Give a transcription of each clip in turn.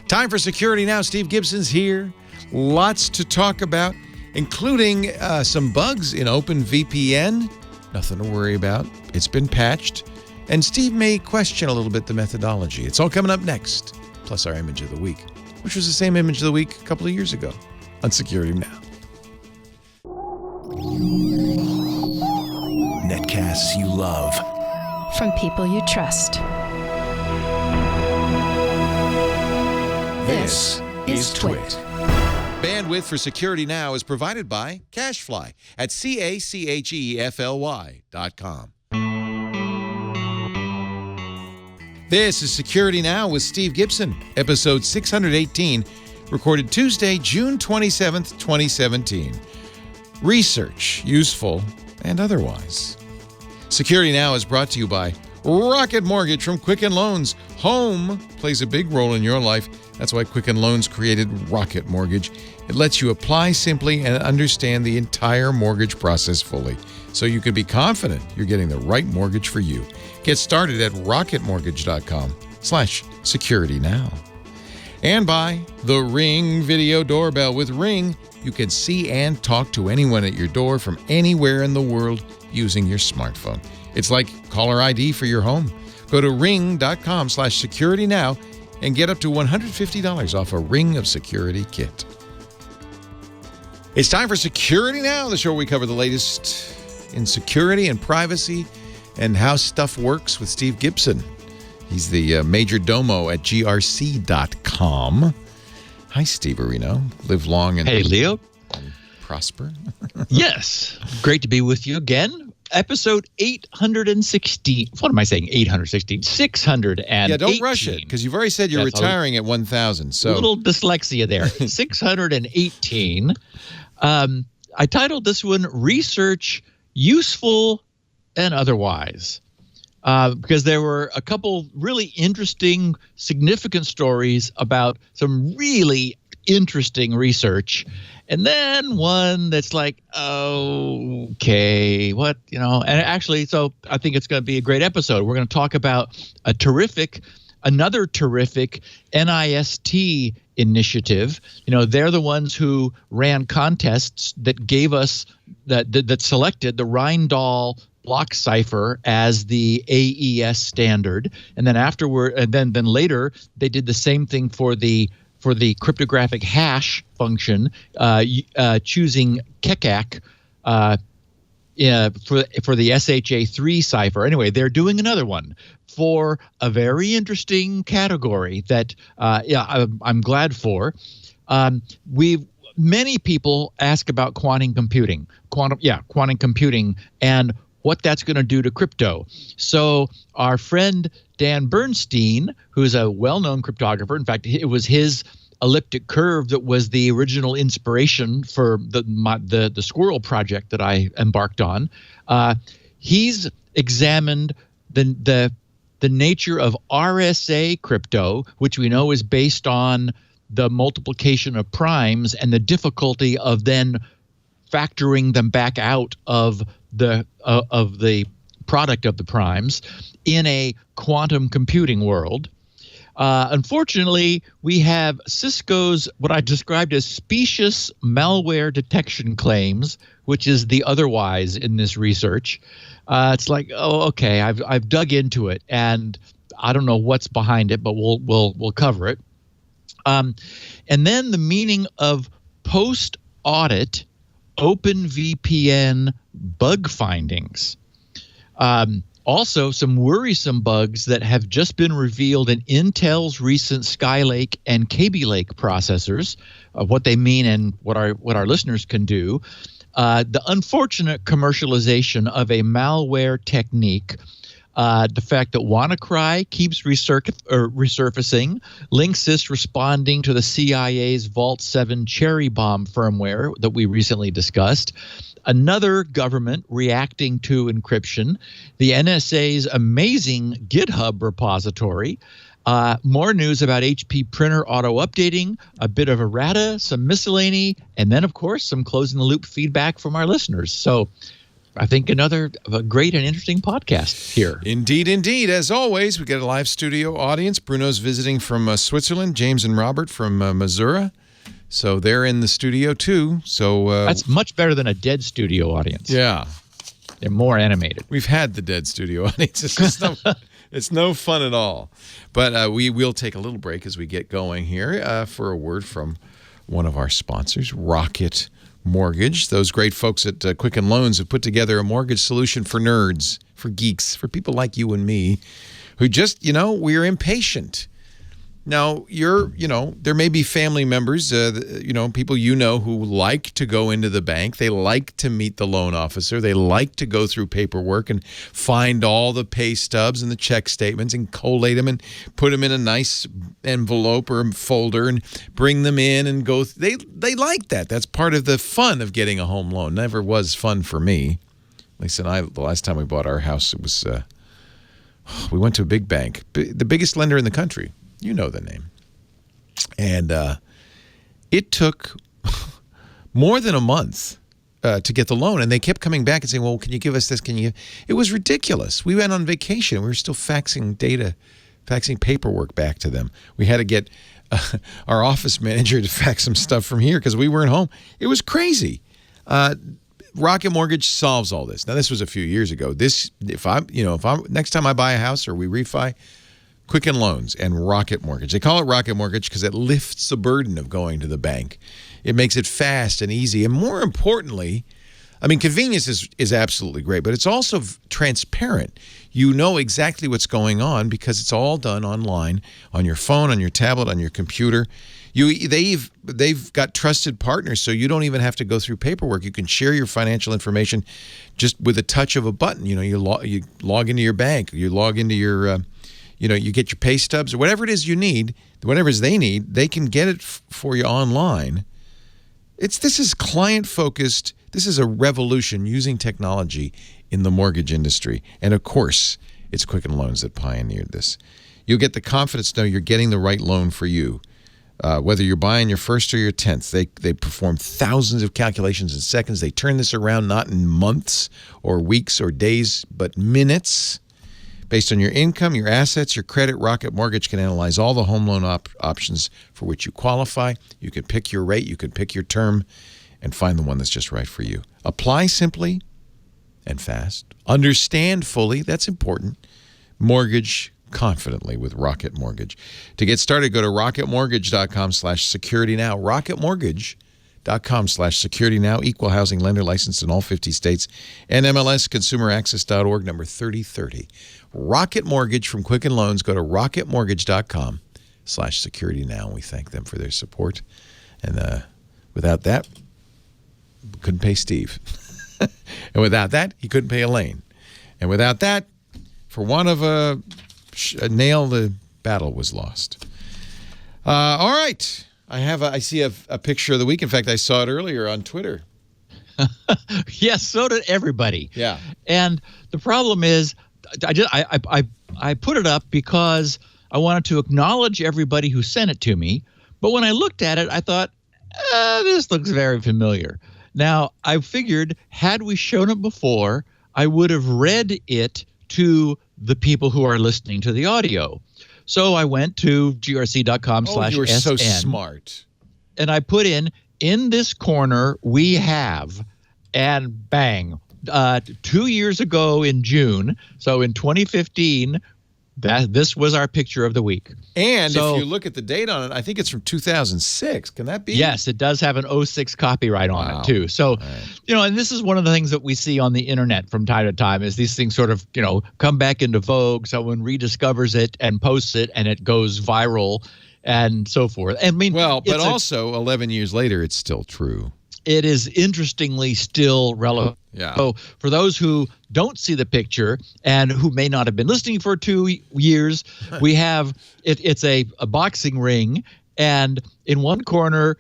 Time for Security Now. Steve Gibson's here. Lots to talk about, including some bugs in OpenVPN. Nothing to worry about. It's been patched. And Steve may question a little bit the methodology. It's all coming up next. Plus our image of the week, which was the same image of the week a couple of years ago on Security Now. Netcasts you love. From people you trust. This is Twit. Bandwidth for Security Now is provided by CacheFly at CacheFly.com. This is Security Now with Steve Gibson, episode 618, recorded Tuesday, June 27th, 2017. Research, useful and otherwise. Security Now is brought to you by Rocket Mortgage from Quicken Loans. Home plays a big role in your life. That's why Quicken Loans created Rocket Mortgage. It lets you apply simply and understand the entire mortgage process fully, so you can be confident you're getting the right mortgage for you. Get started at rocketmortgage.com/securitynow. And by the Ring Video Doorbell. With Ring, you can see and talk to anyone at your door from anywhere in the world using your smartphone. It's like caller ID for your home. Go to ring.com/securitynow and get up to $150 off a Ring of Security kit. It's time for Security Now, the show where we cover the latest in security and privacy and how stuff works with Steve Gibson. He's the major domo at grc.com. Hi, Steve Areno. Live long and, hey, Leo. And prosper. Yes. Great to be with you again. Episode 816. What am I saying? 816. 618. Yeah, don't rush it, because you've already said you're retiring at 1,000. So a little dyslexia there. 618. I titled this one Research Useful and Otherwise, because there were a couple really interesting, significant stories about some really interesting research. And then one that's like, okay, what, and actually, so I think it's going to be a great episode. We're going to talk about another terrific NIST initiative. They're the ones who ran contests that gave us, that selected the Rheindahl block cipher as the AES standard. And then afterward, and then later, they did the same thing for the cryptographic hash function, choosing KeKak for the SHA-3 cipher. Anyway, they're doing another one for a very interesting category that I'm glad for. Many people ask about quantum computing, and what that's going to do to crypto. So our friend Dan Bernstein, who's a well-known cryptographer, in fact, it was his elliptic curve that was the original inspiration for the Squirrel project that I embarked on. He's examined the nature of RSA crypto, which we know is based on the multiplication of primes and the difficulty of then factoring them back out of the product of the primes in a quantum computing world. Unfortunately, we have Cisco's what I described as specious malware detection claims, which is the otherwise in this research. It's like, oh, okay, I've dug into it, and I don't know what's behind it, but we'll cover it. And then the meaning of post-audit OpenVPN bug findings. Also, some worrisome bugs that have just been revealed in Intel's recent Skylake and KabyLake processors, what they mean and what our listeners can do. The unfortunate commercialization of a malware technique. The fact that WannaCry keeps resurfacing, LinkSys responding to the CIA's Vault7 CherryBomb firmware that we recently discussed, another government reacting to encryption, the NSA's amazing GitHub repository, more news about HP printer auto-updating, a bit of errata, some miscellany, and then, of course, some closing-the-loop feedback from our listeners. So I think, another great and interesting podcast here. Indeed, indeed. As always, we get a live studio audience. Bruno's visiting from Switzerland. James and Robert from Missouri. So they're in the studio, too. So that's much better than a dead studio audience. Yeah. They're more animated. We've had the dead studio audience. It's no fun at all. But we will take a little break as we get going here for a word from one of our sponsors, Rocket Mortgage. Those great folks at Quicken Loans have put together a mortgage solution for nerds, for geeks, for people like you and me who just, we're impatient. Now, there may be family members, people who like to go into the bank. They like to meet the loan officer. They like to go through paperwork and find all the pay stubs and the check statements and collate them and put them in a nice envelope or folder and bring them in and go. They like that. That's part of the fun of getting a home loan. Never was fun for me. Lisa and I, the last time we bought our house, it was we went to a big bank, the biggest lender in the country. You know the name. And it took more than a month to get the loan. And they kept coming back and saying, well, can you give us this? It was ridiculous. We went on vacation. We were still faxing paperwork back to them. We had to get our office manager to fax some stuff from here because we weren't home. It was crazy. Rocket Mortgage solves all this. Now, this was a few years ago. If I'm next time I buy a house or we refi, Quicken Loans and Rocket Mortgage. They call it Rocket Mortgage because it lifts the burden of going to the bank. It makes it fast and easy. And more importantly, convenience is absolutely great, but it's also transparent. You know exactly what's going on because it's all done online, on your phone, on your tablet, on your computer. They've got trusted partners, so you don't even have to go through paperwork. You can share your financial information just with a touch of a button. You log into your bank. You log into your you get your pay stubs or whatever it is you need, whatever it is they need, they can get it for you online. This is client-focused. This is a revolution using technology in the mortgage industry. And, of course, it's Quicken Loans that pioneered this. You'll get the confidence to know you're getting the right loan for you. Whether you're buying your first or your 10th, they perform thousands of calculations in seconds. They turn this around not in months or weeks or days, but minutes. Based on your income, your assets, your credit, Rocket Mortgage can analyze all the home loan options for which you qualify. You can pick your rate, you can pick your term, and find the one that's just right for you. Apply simply and fast. Understand fully, that's important. Mortgage confidently with Rocket Mortgage. To get started, go to rocketmortgage.com/securitynow. rocketmortgage.com/securitynow. Equal housing lender licensed in all 50 states. NMLS consumeraccess.org, number 3030. Rocket Mortgage from Quicken Loans. Go to rocketmortgage.com/securitynow. We thank them for their support. And without that, we couldn't pay Steve. And without that, he couldn't pay Elaine. And without that, for want of a nail, the battle was lost. All right. I see a picture of the week. In fact, I saw it earlier on Twitter. Yes, so did everybody. Yeah. And the problem is, I put it up because I wanted to acknowledge everybody who sent it to me. But when I looked at it, I thought, this looks very familiar. Now, I figured had we shown it before, I would have read it to the people who are listening to the audio. So I went to grc.com/SN. You were so smart. And I put in this corner, we have, and bang. 2 years ago in June, so in 2015, this was our picture of the week. And if you look at the date on it, I think it's from 2006. Can that be? Yes, it does have an 06 copyright on it, too. So, and this is one of the things that we see on the internet from time to time is these things sort of, come back into vogue. Someone rediscovers it and posts it, and it goes viral and so forth. But also 11 years later, it's still true. It is interestingly still relevant. Yeah. So for those who don't see the picture and who may not have been listening for 2 years, we have it's a boxing ring, and in one corner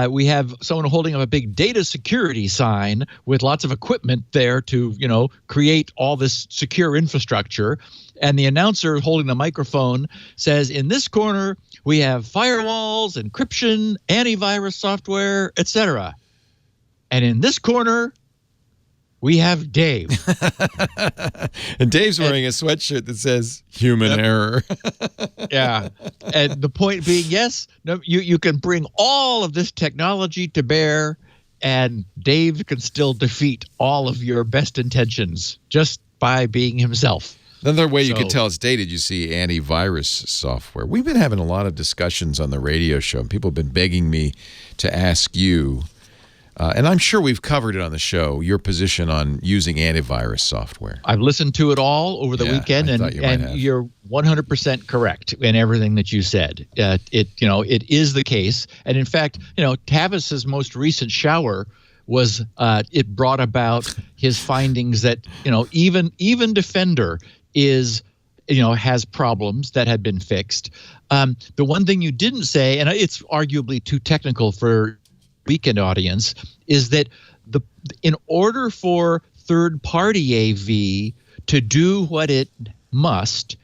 we have someone holding up a big data security sign with lots of equipment there to create all this secure infrastructure, and the announcer holding the microphone says, in this corner we have firewalls, encryption, antivirus software, etc. And in this corner, we have Dave. And Dave's wearing a sweatshirt that says human error. Yeah. And the point being, yes, no, you can bring all of this technology to bear, and Dave can still defeat all of your best intentions just by being himself. Another way you can tell it's dated, you see antivirus software. We've been having a lot of discussions on the radio show, and people have been begging me to ask you, and I'm sure we've covered it on the show, your position on using antivirus software. I've listened to it all over the weekend, and you're 100% correct in everything that you said. It is the case, and in fact, Tavis's most recent shower was it brought about his findings that even Defender has problems that had been fixed. The one thing you didn't say, and it's arguably too technical for weekend audience, is that in order for third-party AV to do what it must,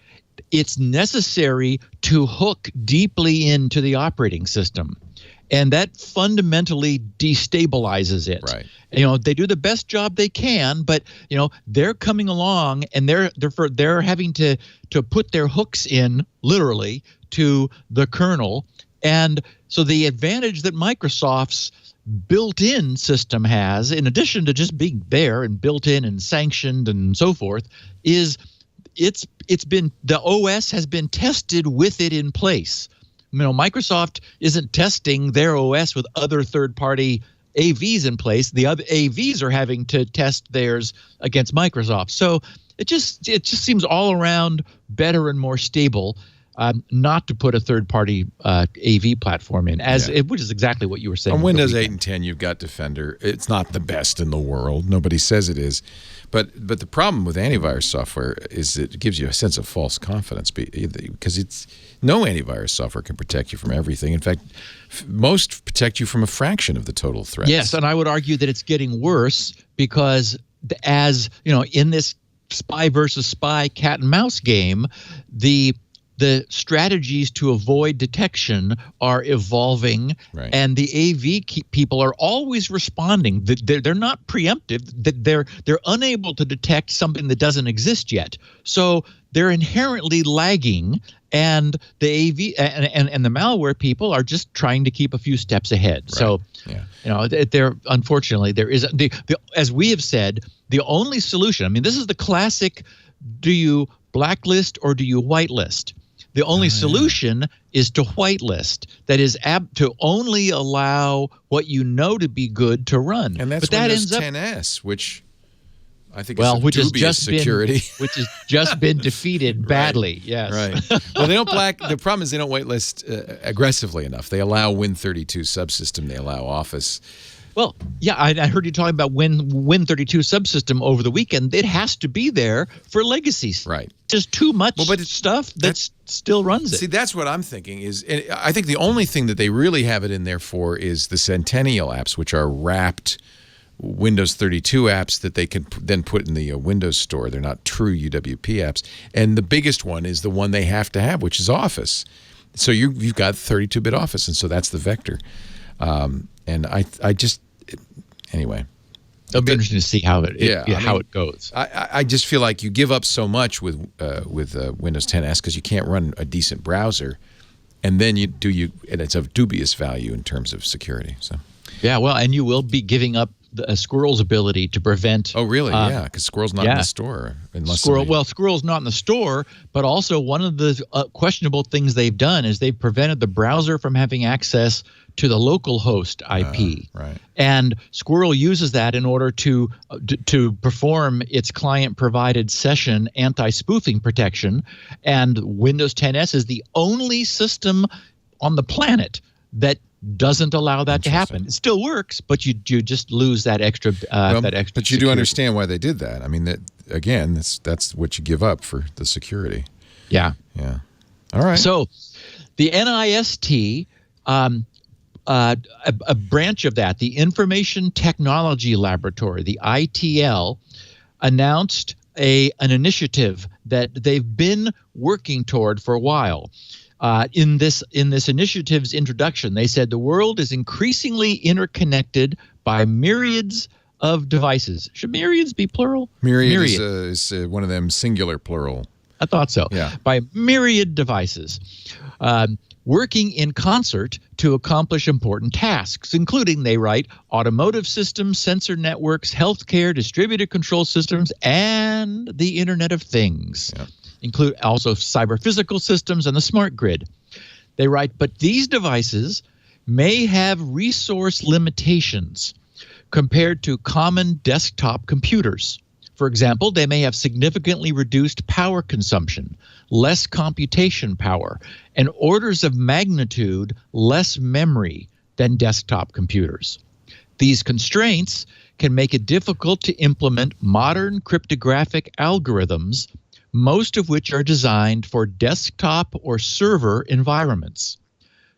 it's necessary to hook deeply into the operating system. And that fundamentally destabilizes it. Right. They do the best job they can, but they're coming along and they're having to put their hooks in literally to the kernel. And so the advantage that Microsoft's built-in system has, in addition to just being there and built in and sanctioned and so forth, is it's been, the OS has been tested with it in place. Microsoft isn't testing their OS with other third-party AVs in place. The other AVs are having to test theirs against Microsoft. So it just seems all around better and more stable not to put a third-party AV platform in, which is exactly what you were saying. On Windows 8 and 10, you've got Defender. It's not the best in the world. Nobody says it is. But the problem with antivirus software is it gives you a sense of false confidence because no antivirus software can protect you from everything. In fact, most protect you from a fraction of the total threats. Yes, and I would argue that it's getting worse because in this spy versus spy cat and mouse game, the strategies to avoid detection are evolving, right, and the AV people are always responding. They're not preemptive. They're unable to detect something that doesn't exist yet. So they're inherently lagging, and the AV and the malware people are just trying to keep a few steps ahead. Right. So, unfortunately, there is as we have said, the only solution. I mean, this is the classic: do you blacklist or do you whitelist? The only solution is to whitelist. That is to only allow what you know to be good to run. And that's Windows 10S, which I think is which dubious security. Which has just been defeated badly. Right. Yes. Right. Well, they don't the problem is they don't whitelist aggressively enough. They allow Win32 subsystem. They allow Office. Well, yeah, I heard you talking about Win32 subsystem over the weekend. It has to be there for legacies. Right. Just too much stuff that still runs it. See, that's what I'm thinking is, and I think the only thing that they really have it in there for is the Centennial apps, which are wrapped Windows 32 apps that they can then put in the Windows Store. They're not true UWP apps. And the biggest one is the one they have to have, which is Office. So you've got 32-bit Office, and so that's the vector. And I just anyway, it'll be interesting to see how it goes. I just feel like you give up so much with Windows 10S because you can't run a decent browser, and then and it's of dubious value in terms of security. So yeah, well, and you will be giving up Squirrel's ability to prevent. Oh, really? Yeah, because Squirrel's not in the store. Squirrel's not in the store, but also one of the questionable things they've done is they've prevented the browser from having access to the local host IP. Right. And Squirrel uses that in order to perform its client-provided session anti-spoofing protection. And Windows 10S is the only system on the planet that doesn't allow that to happen. It still works, but you just lose that extra But you security. Do understand why they did that. I mean, that's what you give up for the security. Yeah. Yeah. All right. So the NIST, a branch of that, the Information Technology Laboratory, the ITL, announced an initiative that they've been working toward for a while. In this initiative's introduction, they said the world is increasingly interconnected by myriads of devices. Should myriads be plural? Myriad. Is one of them singular plural. I thought so. Yeah. By myriad devices, working in concert to accomplish important tasks, including, they write, automotive systems, sensor networks, healthcare, distributed control systems, and the Internet of Things. Yeah. Include also cyber physical systems and the smart grid. They write, but these devices may have resource limitations compared to common desktop computers. For example, they may have significantly reduced power consumption, less computation power, and orders of magnitude less memory than desktop computers. These constraints can make it difficult to implement modern cryptographic algorithms, most of which are designed for desktop or server environments.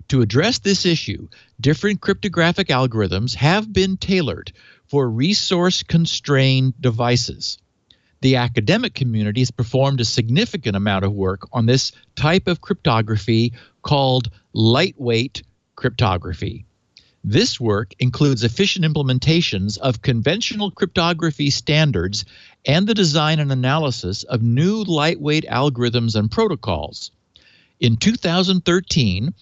To address this issue, different cryptographic algorithms have been tailored for resource-constrained devices. The academic community has performed a significant amount of work on this type of cryptography called lightweight cryptography. This work includes efficient implementations of conventional cryptography standards and the design and analysis of new lightweight algorithms and protocols. In 2013,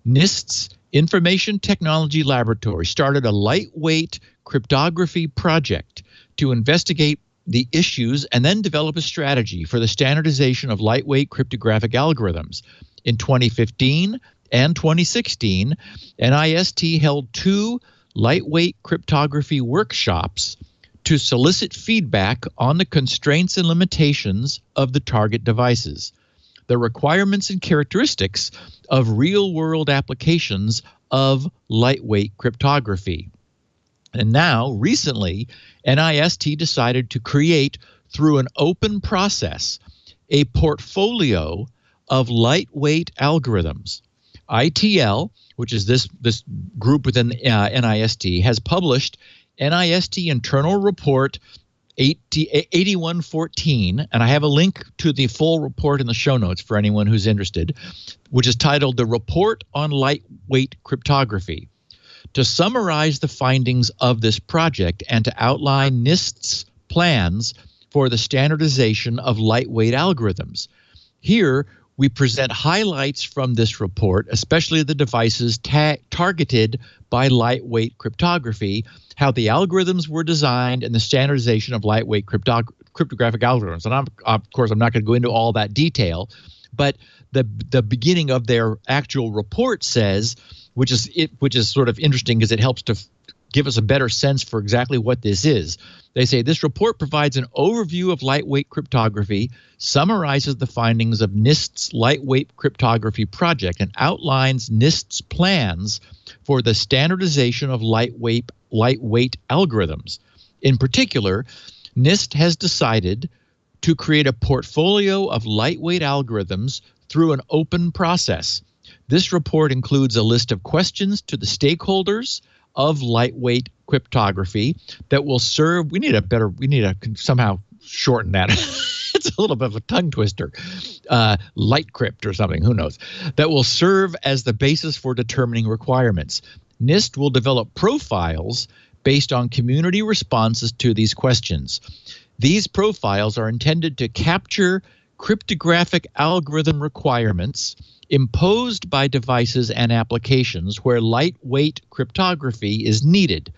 NIST's Information Technology Laboratory started a lightweight cryptography project to investigate the issues and then develop a strategy for the standardization of lightweight cryptographic algorithms. In 2015 and 2016, NIST held 2 lightweight cryptography workshops to solicit feedback on the constraints and limitations of the target devices, the requirements and characteristics of real-world applications of lightweight cryptography. And now, recently, NIST decided to create, through an open process, a portfolio of lightweight algorithms. ITL, which is this group within NIST, has published NIST Internal Report 8114, and I have a link to the full report in the show notes for anyone who's interested, which is titled The Report on Lightweight Cryptography. To summarize the findings of this project and to outline NIST's plans for the standardization of lightweight algorithms. Here, we present highlights from this report, especially the devices targeted by lightweight cryptography, how the algorithms were designed, and the standardization of lightweight cryptographic algorithms. And of course, I'm not going to go into all that detail, but the beginning of their actual report says, which is sort of interesting because it helps to give us a better sense for exactly what this is. They say this report provides an overview of lightweight cryptography, summarizes the findings of NIST's lightweight cryptography project, and outlines NIST's plans for the standardization of lightweight algorithms. In particular, NIST has decided to create a portfolio of lightweight algorithms through an open process. This report includes a list of questions to the stakeholders of lightweight cryptography that will serve. We need to somehow shorten that. It's a little bit of a tongue twister. LightCrypt or something, who knows, that will serve as the basis for determining requirements. NIST will develop profiles based on community responses to these questions. These profiles are intended to capture cryptographic algorithm requirements imposed by devices and applications where lightweight cryptography is needed.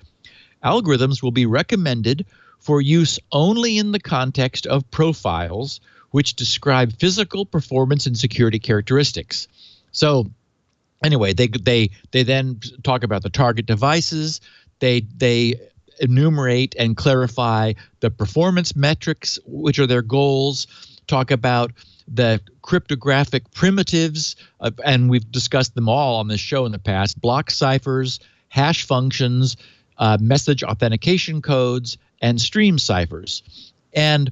Algorithms will be recommended for use only in the context of profiles which describe physical performance and security characteristics. So anyway, they then talk about the target devices. They enumerate and clarify the performance metrics, which are their goals, talk about the cryptographic primitives, and we've discussed them all on this show in the past: block ciphers, hash functions, message authentication codes, and stream ciphers. And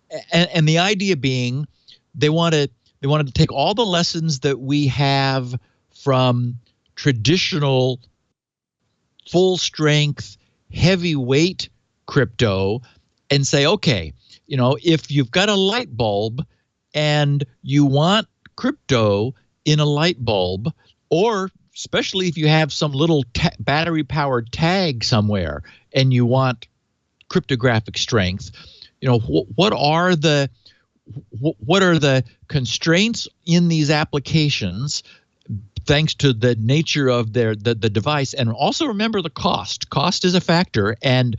the idea being they wanted to take all the lessons that we have from traditional full strength, heavyweight crypto and say, okay, if you've got a light bulb and you want crypto in a light bulb, or especially if you have some little battery-powered tag somewhere and you want cryptographic strength. What are the constraints in these applications thanks to the nature of the device? And also remember the cost. Cost is a factor, and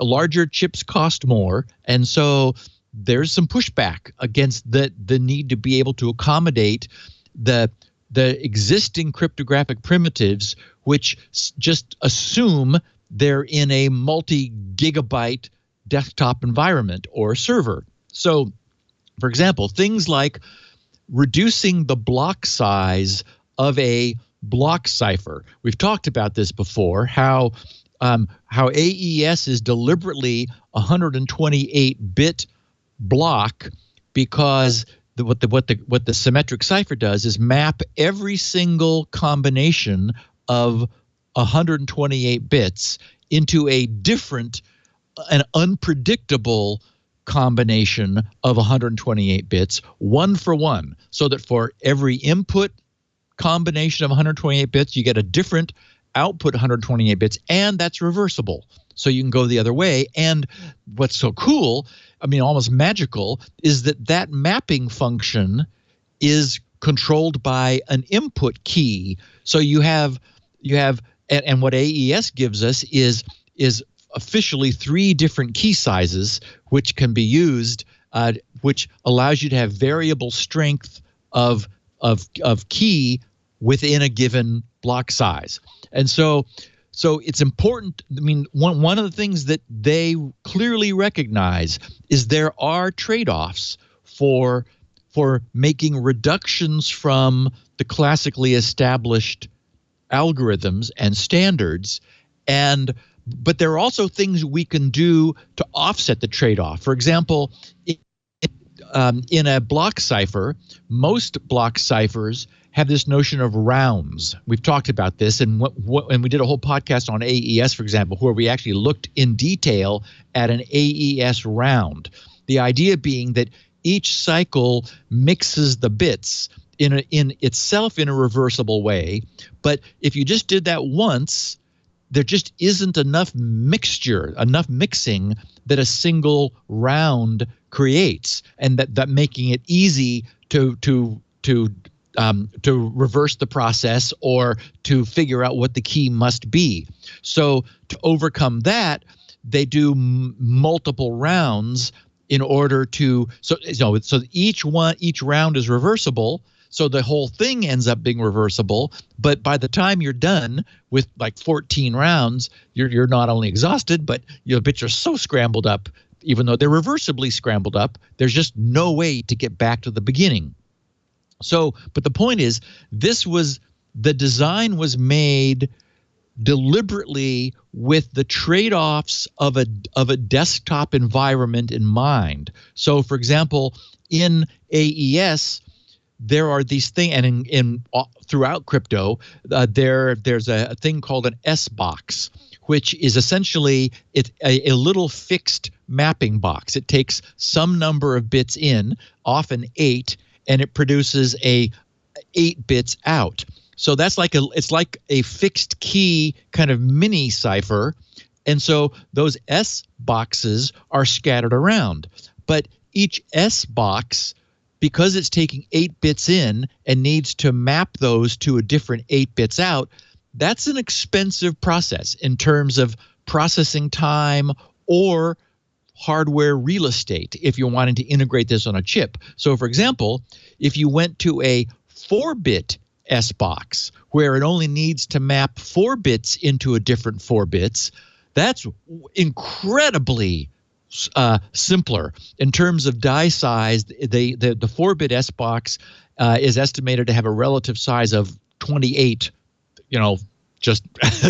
larger chips cost more. And so there's some pushback against the need to be able to accommodate the existing cryptographic primitives, which just assume they're in a multi-gigabyte desktop environment or server. So, for example, things like reducing the block size of a block cipher. We've talked about this before, how AES is deliberately 128-bit block because what the symmetric cipher does is map every single combination of 128 bits into a different, an unpredictable combination of 128 bits, one for one, so that for every input combination of 128 bits, you get a different output 128 bits, and that's reversible. So you can go the other way. And what's so cool, I mean, almost magical, is that mapping function is controlled by an input key. So you have, and what AES gives us is officially 3 different key sizes, which can be used, which allows you to have variable strength of key within a given block size. And so it's important. I mean, one of the things that they clearly recognize is there are trade-offs for making reductions from the classically established algorithms and standards, but there are also things we can do to offset the trade-off. For example, in a block cipher, most block ciphers have this notion of rounds. We've talked about this, and we did a whole podcast on AES, for example, where we actually looked in detail at an AES round. The idea being that each cycle mixes the bits in itself in a reversible way, but if you just did that once, there just isn't enough mixing that a single round creates, and that making it easy to reverse the process or to figure out what the key must be. So to overcome that, they do multiple rounds in order to so each round is reversible. So the whole thing ends up being reversible, but by the time you're done with like 14 rounds, you're not only exhausted, but your bits are so scrambled up, even though they're reversibly scrambled up, there's just no way to get back to the beginning. So, but the point is, the design was made deliberately with the trade-offs of a desktop environment in mind. So, for example, in AES, there are these things, and throughout crypto, there's a thing called an S box, which is essentially a little fixed mapping box. It takes some number of bits in, often 8, and it produces 8 bits out. So it's like a fixed key kind of mini cipher, and so those S boxes are scattered around. But each S box, because it's taking 8 bits in and needs to map those to a different 8 bits out, that's an expensive process in terms of processing time or hardware real estate if you're wanting to integrate this on a chip. So, for example, if you went to a 4-bit S box where it only needs to map 4 bits into a different 4 bits, that's incredibly simpler in terms of die size. The 4-bit S box is estimated to have a relative size of 28, just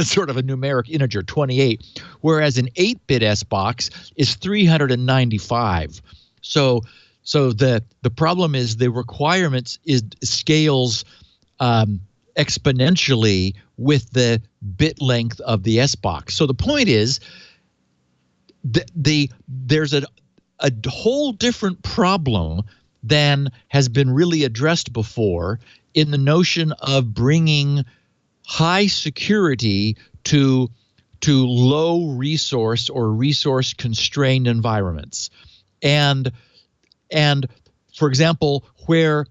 sort of a numeric integer, 28, whereas an 8-bit S box is 395. So the problem is the requirements scales exponentially with the bit length of the S box. So the point is, there's a whole different problem than has been really addressed before in the notion of bringing high security to to low resource or resource constrained environments. And for example, where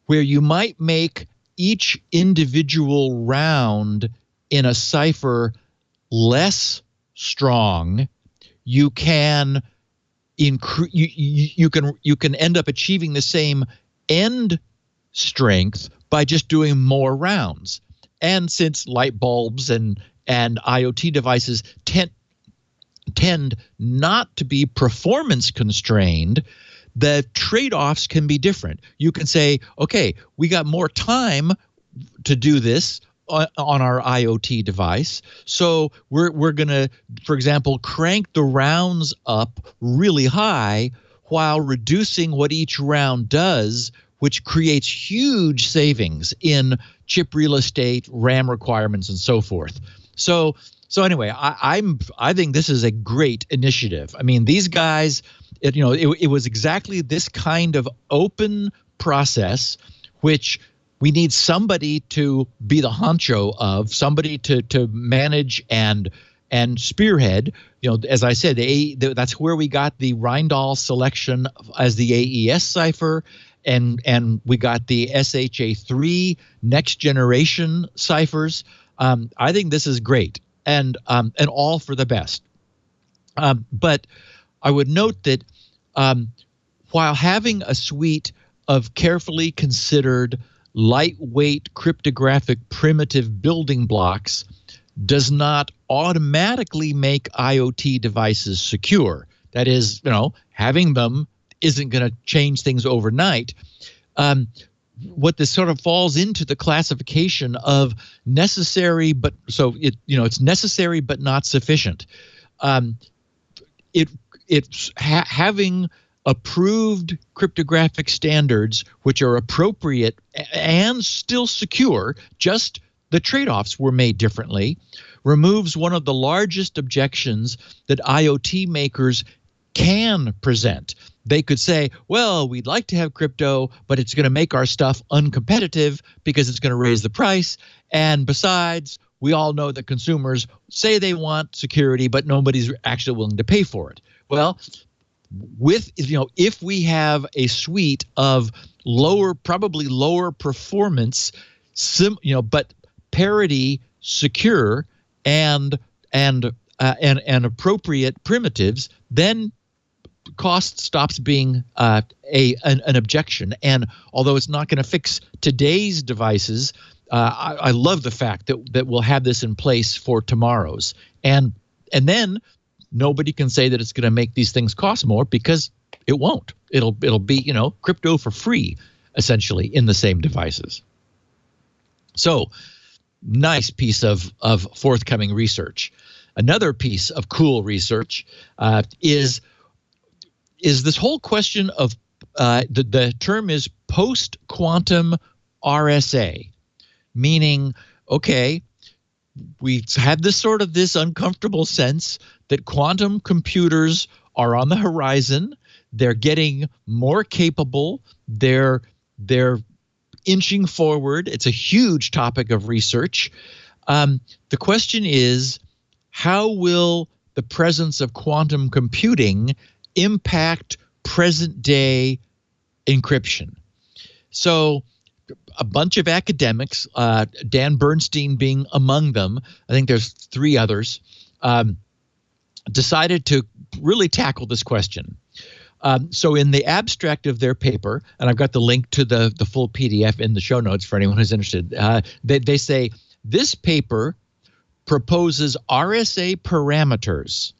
you might make each individual round in a cipher less strong, you can you can end up achieving the same end strength by just doing more rounds. And since light bulbs and IoT devices tend not to be performance constrained, the trade-offs can be different. You can say, okay, we got more time to do this on our IoT device, so we're going to, for example, crank the rounds up really high while reducing what each round does, which creates huge savings in chip real estate, RAM requirements, and so forth. So anyway, I think this is a great initiative. I mean, these guys, it was exactly this kind of open process which we need somebody to be the honcho of, somebody to manage and spearhead. As I said, that's where we got the Reindahl selection as the AES cipher, and we got the SHA-3 next generation ciphers. I think this is great, and all for the best. But I would note that while having a suite of carefully considered lightweight cryptographic primitive building blocks does not automatically make IoT devices secure. That is, having them isn't going to change things overnight. What this sort of falls into the classification of necessary, but it's necessary but not sufficient. It's having approved cryptographic standards which are appropriate and still secure, just the trade-offs were made differently, removes one of the largest objections that IoT makers can present. They could say, well, we'd like to have crypto, but it's going to make our stuff uncompetitive because it's going to raise the price. And besides, we all know that consumers say they want security, but nobody's actually willing to pay for it. Well, if we have a suite of probably lower performance, but parity secure and appropriate primitives, then cost stops being an objection. And although it's not going to fix today's devices, I love the fact that we'll have this in place for tomorrow's, and then nobody can say that it's going to make these things cost more, because it won't. It'll be crypto for free, essentially, in the same devices. So, nice piece of forthcoming research. Another piece of cool research is this whole question of the term is post-quantum RSA, meaning, okay, we have this uncomfortable sense that quantum computers are on the horizon. They're getting more capable. They're inching forward. It's a huge topic of research. The question is, how will the presence of quantum computing impact present-day encryption? So a bunch of academics, Dan Bernstein being among them, I think there's 3 others, decided to really tackle this question. So in the abstract of their paper, and I've got the link to the full PDF in the show notes for anyone who's interested, they say this paper proposes RSA parameters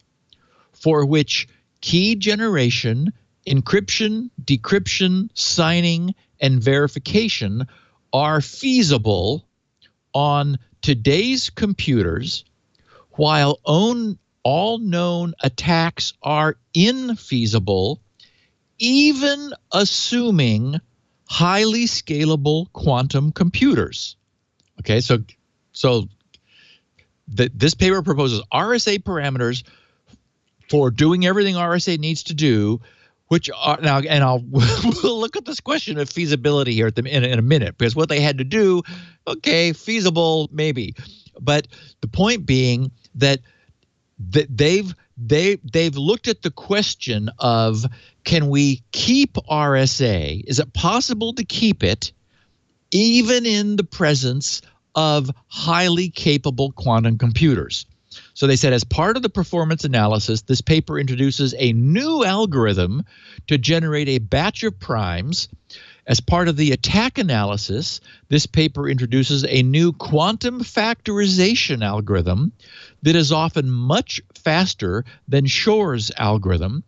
for which key generation, encryption, decryption, signing, and verification are feasible on today's computers, while all known attacks are infeasible, even assuming highly scalable quantum computers. Okay, so this paper proposes RSA parameters for doing everything RSA needs to do, which are now, and we'll look at this question of feasibility here in a minute, because what they had to do, okay, feasible maybe, But the point being that they've looked at the question of, can we keep RSA? Is it possible to keep it even in the presence of highly capable quantum computers? So they said, as part of the performance analysis, this paper introduces a new algorithm to generate a batch of primes. As part of the attack analysis, this paper introduces a new quantum factorization algorithm that is often much faster than Shor's algorithm.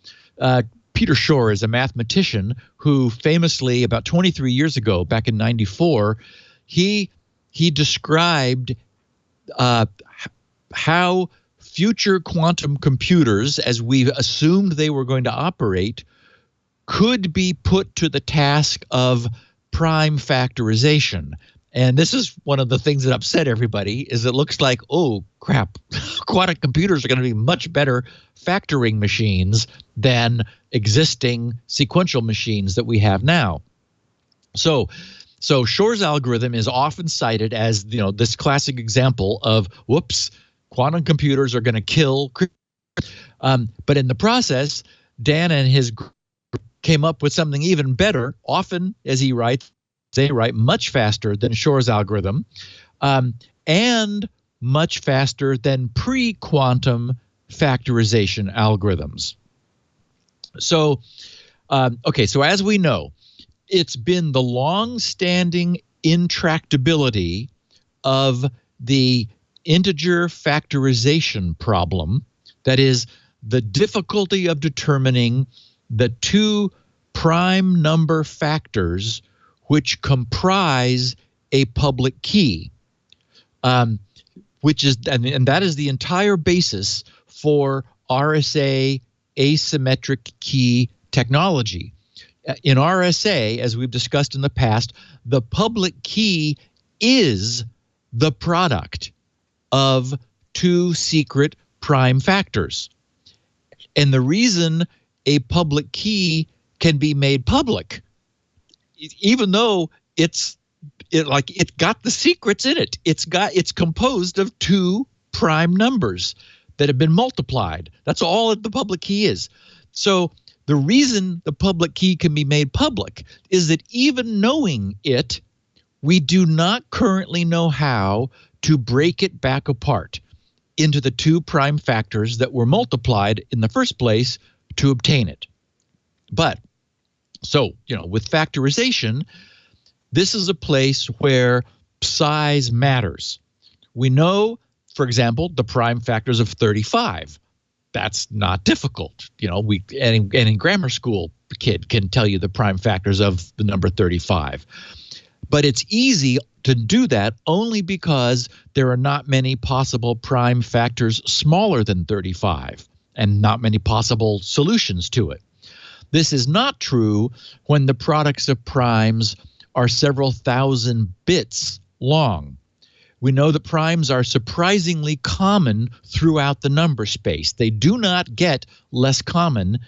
Peter Shor is a mathematician who famously, about 23 years ago, back in 94, he described how future quantum computers, as we assumed they were going to operate, could be put to the task of prime factorization. And this is one of the things that upset everybody, is it looks like, oh, crap, quantum computers are going to be much better factoring machines than existing sequential machines that we have now. So Shor's algorithm is often cited as, this classic example of, whoops, quantum computers are going to kill. But in the process, Dan and his group came up with something even better. Often, as they write much faster than Shor's algorithm, and much faster than pre-quantum factorization algorithms. So, so as we know, it's been the long-standing intractability of the integer factorization problem, that is, the difficulty of determining the two prime number factors which comprise a public key, which is, and that is the entire basis for RSA asymmetric key technology. In RSA, as we've discussed in the past, the public key is the product of two secret prime factors. And the reason a public key can be made public, even though it's got the secrets in it, it's composed of two prime numbers that have been multiplied. That's all the public key is. So the reason the public key can be made public is that even knowing it, we do not currently know how to break it back apart into the two prime factors that were multiplied in the first place to obtain it. But so, with factorization, this is a place where size matters. We know, for example, the prime factors of 35. That's not difficult. Any grammar school kid can tell you the prime factors of the number 35. But it's easy to do that only because there are not many possible prime factors smaller than 35 and not many possible solutions to it. This is not true when the products of primes are several thousand bits long. We know that primes are surprisingly common throughout the number space. They do not get less common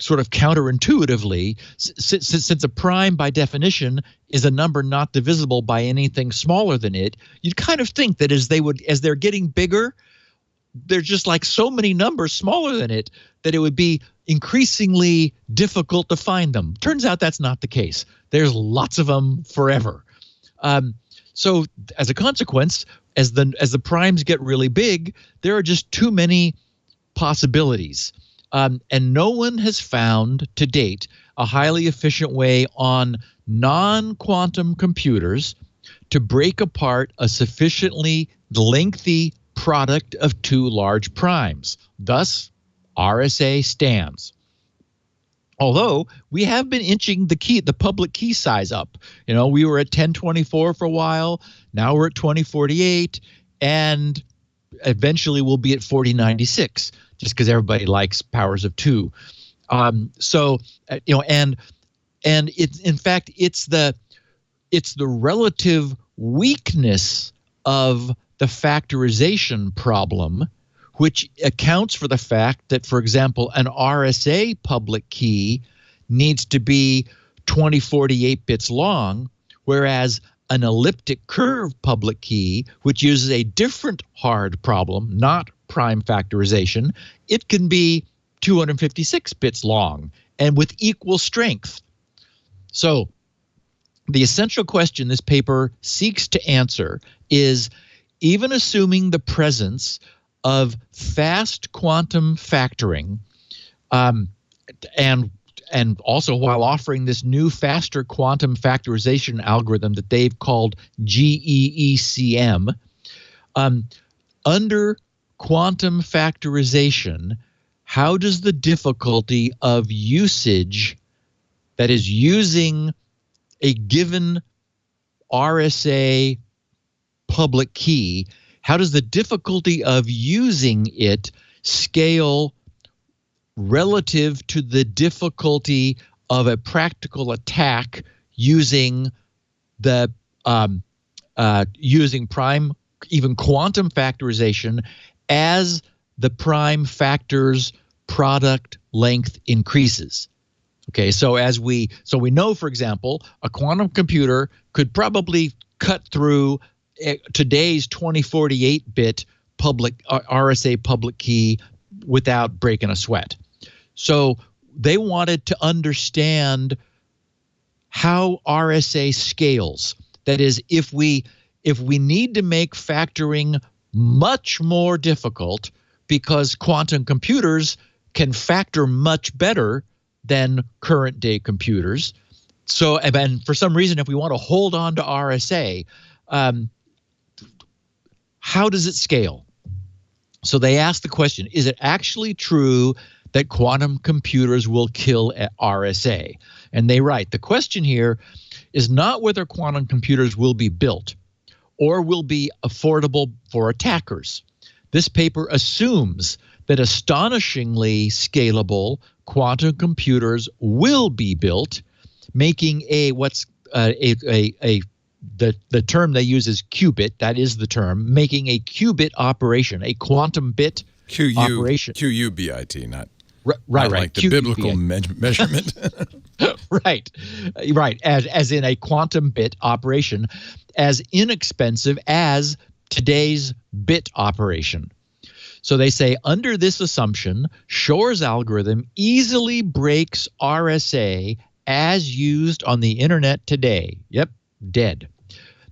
sort of counterintuitively, since a prime by definition is a number not divisible by anything smaller than it. You'd kind of think that as they're getting bigger, there's just like so many numbers smaller than it that it would be increasingly difficult to find them. Turns out that's not the case. There's lots of them forever. So as a consequence, as the primes get really big, there are just too many possibilities. And no one has found to date a highly efficient way on non-quantum computers to break apart a sufficiently lengthy product of two large primes. Thus, RSA stands. Although we have been inching the public key size up. We were at 1024 for a while. Now we're at 2048, and eventually we'll be at 4096. Just because everybody likes powers of two. And it's, in fact, it's the relative weakness of the factorization problem, which accounts for the fact that, for example, an RSA public key needs to be 2048 bits long, whereas an elliptic curve public key, which uses a different hard problem, not prime factorization, it can be 256 bits long and with equal strength. So the essential question this paper seeks to answer is, even assuming the presence of fast quantum factoring, and also while offering this new faster quantum factorization algorithm that they've called GEECM, under quantum factorization, how does the difficulty of usage, that is using a given RSA public key, how does the difficulty of using it scale relative to the difficulty of a practical attack using the using prime, even quantum factorization, as the prime factor's product length increases? Okay, so we know, for example, a quantum computer could probably cut through today's 2048-bit public RSA public key without breaking a sweat. So they wanted to understand how RSA scales. That is, if we need to make factoring much more difficult because quantum computers can factor much better than current day computers. So, and for some reason, if we want to hold on to RSA, how does it scale? So they asked the question, is it actually true that quantum computers will kill RSA? And they write, the question here is not whether quantum computers will be built or will be affordable for attackers. This paper assumes that astonishingly scalable quantum computers will be built, making the term they use is qubit. That is the term, making a qubit operation, a quantum bit operation. QUBIT, not right, like the biblical measurement. right, as in a quantum bit operation, as inexpensive as today's bit operation. So they say, under this assumption, Shor's algorithm easily breaks RSA as used on the internet today. Yep, dead.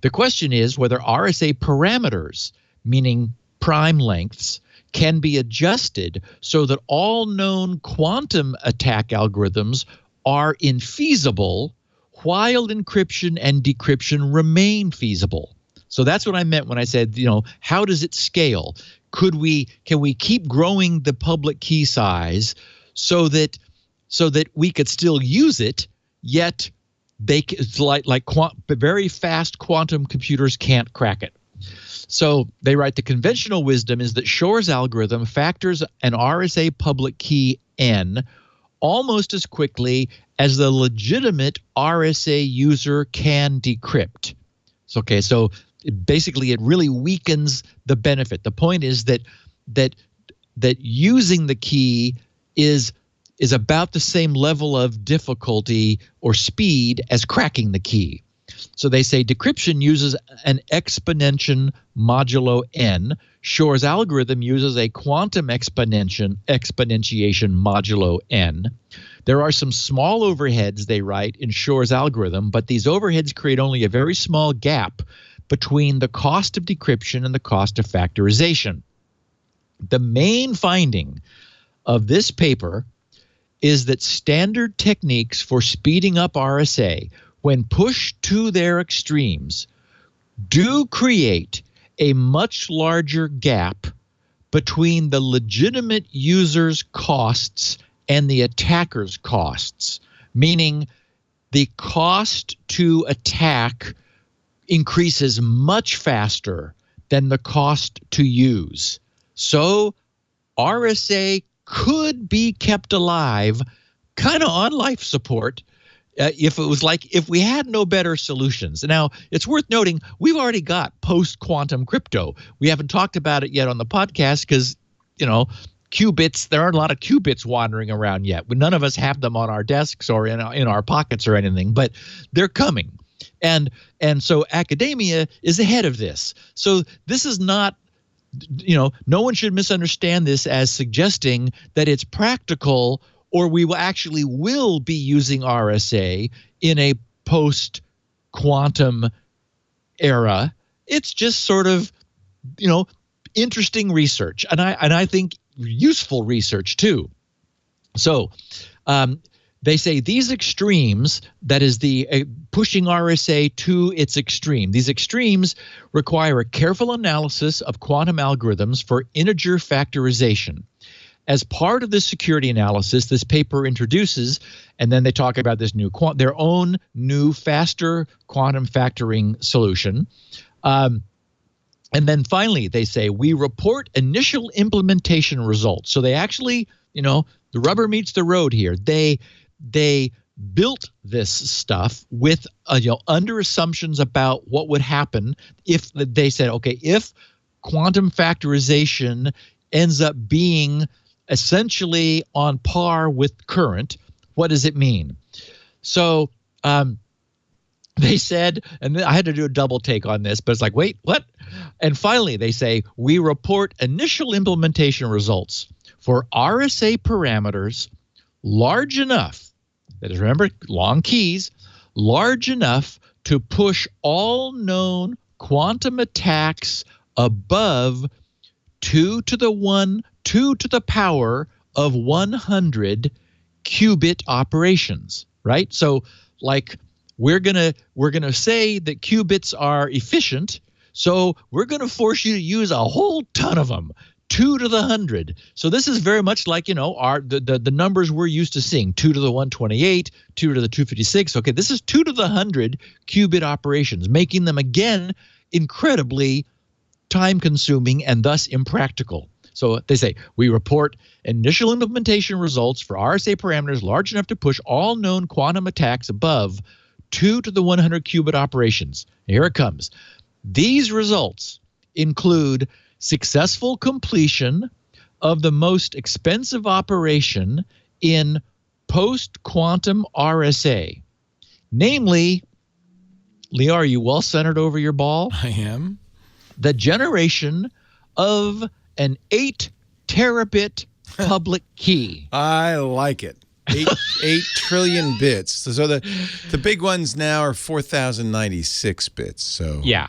The question is whether RSA parameters, meaning prime lengths, can be adjusted so that all known quantum attack algorithms are infeasible while encryption and decryption remain feasible. So that's what I meant when I said, how does it scale? Can we keep growing the public key size so that we could still use it, yet very fast quantum computers can't crack it? So they write, the conventional wisdom is that Shor's algorithm factors an RSA public key n almost as quickly as the legitimate RSA user can decrypt. So basically it really weakens the benefit. The point is that using the key is about the same level of difficulty or speed as cracking the key. So they say decryption uses an exponentiation modulo n. Shor's algorithm uses a quantum exponentiation modulo n. There are some small overheads, they write, in Shor's algorithm, but these overheads create only a very small gap between the cost of decryption and the cost of factorization. The main finding of this paper is that standard techniques for speeding up RSA, when pushed to their extremes, do create a much larger gap between the legitimate user's costs and the attacker's costs, meaning the cost to attack increases much faster than the cost to use. So RSA could be kept alive kind of on life support if we had no better solutions. Now, it's worth noting we've already got post-quantum crypto. We haven't talked about it yet on the podcast because, qubits, there aren't a lot of qubits wandering around yet. None of us have them on our desks or in our pockets or anything, but they're coming. And so academia is ahead of this. So this is not, no one should misunderstand this as suggesting that it's practical or we will be using RSA in a post-quantum era. It's just sort of, interesting research, and I think useful research too. So they say these extremes, that is the pushing RSA to its extreme, these extremes require a careful analysis of quantum algorithms for integer factorization. As part of this security analysis, this paper introduces, and then they talk about this their own new, faster quantum factoring solution. And then finally, they say, we report initial implementation results. So they actually, the rubber meets the road here. They built this stuff with, under assumptions about what would happen if they said, okay, if quantum factorization ends up being essentially on par with current, what does it mean? So they said, and I had to do a double take on this, but it's like, wait, what? And finally, they say, we report initial implementation results for RSA parameters large enough, that is, remember, long keys, large enough to push all known quantum attacks above 2 to the power of 100 qubit operations, right? So like we're gonna say that qubits are efficient, so we're gonna force you to use a whole ton of them, 2 to the 100. So this is very much like, the numbers we're used to seeing, 2 to the 128, 2 to the 256. Okay, this is 2 to the 100 qubit operations, making them again incredibly time-consuming and thus impractical. So they say, we report initial implementation results for RSA parameters large enough to push all known quantum attacks above 2 to the 100 qubit operations. Here it comes. These results include successful completion of the most expensive operation in post-quantum RSA. Namely, Leo, are you well centered over your ball? I am. The generation of an 8 terabit public key. I like it. 8 trillion bits. So the big ones now are 4,096 bits. So yeah.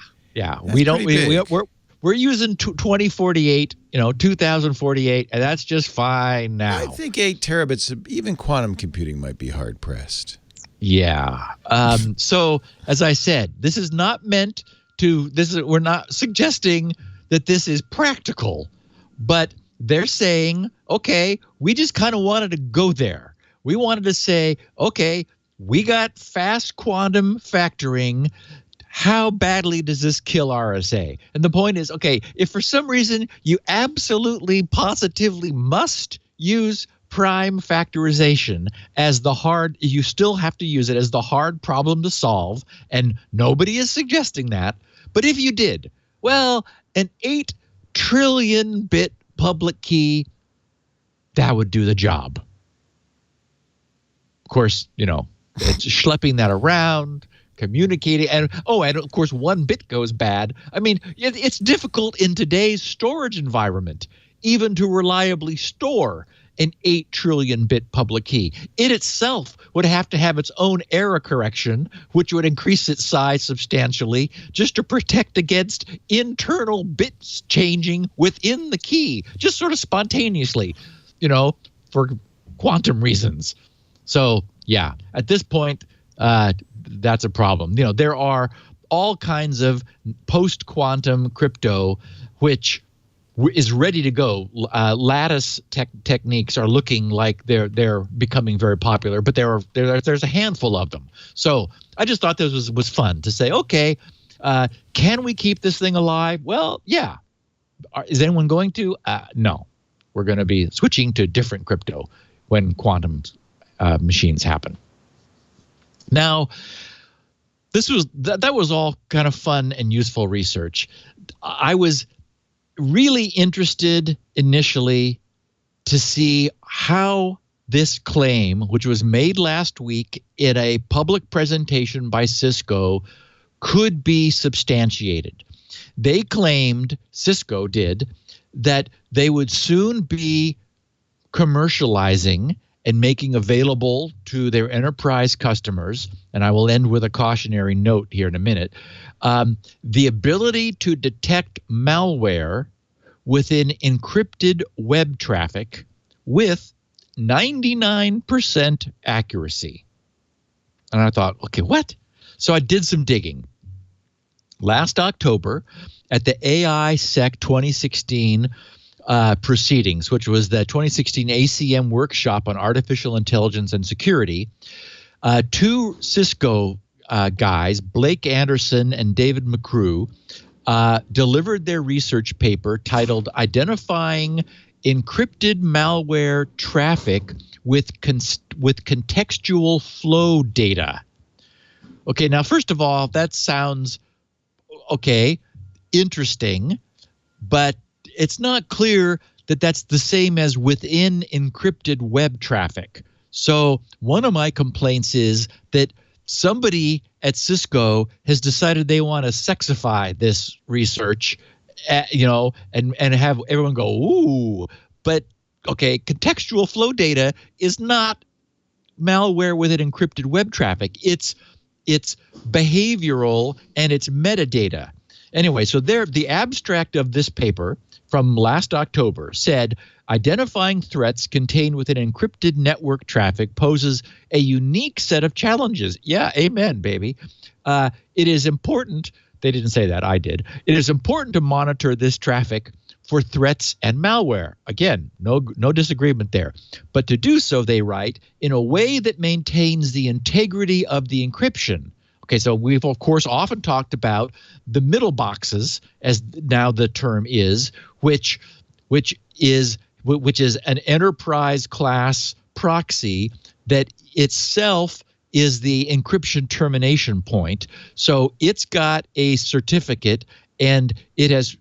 We're using 2048, 2048, and that's just fine now. I think 8 terabits, even quantum computing might be hard pressed. Yeah. So as I said, this is not meant to. We're not suggesting that this is practical, but they're saying, okay, we just kind of wanted to go there. We wanted to say, okay, we got fast quantum factoring. How badly does this kill RSA? And the point is, okay, if for some reason you absolutely, positively must use prime factorization as you still have to use it as the hard problem to solve, and nobody is suggesting that. But if you did, well, an 8 trillion bit public key, that would do the job. Of course, it's schlepping that around, communicating, and of course 1 bit goes bad. I mean, it's difficult in today's storage environment even to reliably store an 8 trillion bit public key. It itself would have to have its own error correction, which would increase its size substantially just to protect against internal bits changing within the key, just sort of spontaneously, for quantum reasons. So, yeah, at this point, that's a problem. There are all kinds of post-quantum crypto which is ready to go. Lattice techniques are looking like they're becoming very popular, but there's a handful of them. So I just thought this was fun to say, okay, can we keep this thing alive? Well, yeah. Is anyone going to? No. We're going to be switching to different crypto when quantum machines happen. Now, that was all kind of fun and useful research. I was really interested initially to see how this claim, which was made last week in a public presentation by Cisco, could be substantiated. They claimed, Cisco did, that they would soon be commercializing and making available to their enterprise customers, and I will end with a cautionary note here in a minute, the ability to detect malware within encrypted web traffic with 99% accuracy. And I thought, okay, what? So I did some digging. Last October, at the AI-Sec 2016 proceedings, which was the 2016 ACM workshop on artificial intelligence and security, two Cisco guys, Blake Anderson and David McCrew, delivered their research paper titled Identifying Encrypted Malware Traffic with Contextual Flow Data. Okay, now, first of all, that sounds okay, interesting, but it's not clear that that's the same as within encrypted web traffic. So one of my complaints is that somebody at Cisco has decided they want to sexify this research, and have everyone go, ooh. But, okay, contextual flow data is not malware within encrypted web traffic. It's behavioral and it's metadata. Anyway, so the abstract of this paper from last October said, identifying threats contained within encrypted network traffic poses a unique set of challenges. Yeah, amen, baby. It is important, they didn't say that, I did. It is important to monitor this traffic for threats and malware. Again, no disagreement there. But to do so, they write, in a way that maintains the integrity of the encryption. Okay, so we've, of course, often talked about the middle boxes, as now the term is, which is an enterprise class proxy that itself is the encryption termination point. So it's got a certificate, and it is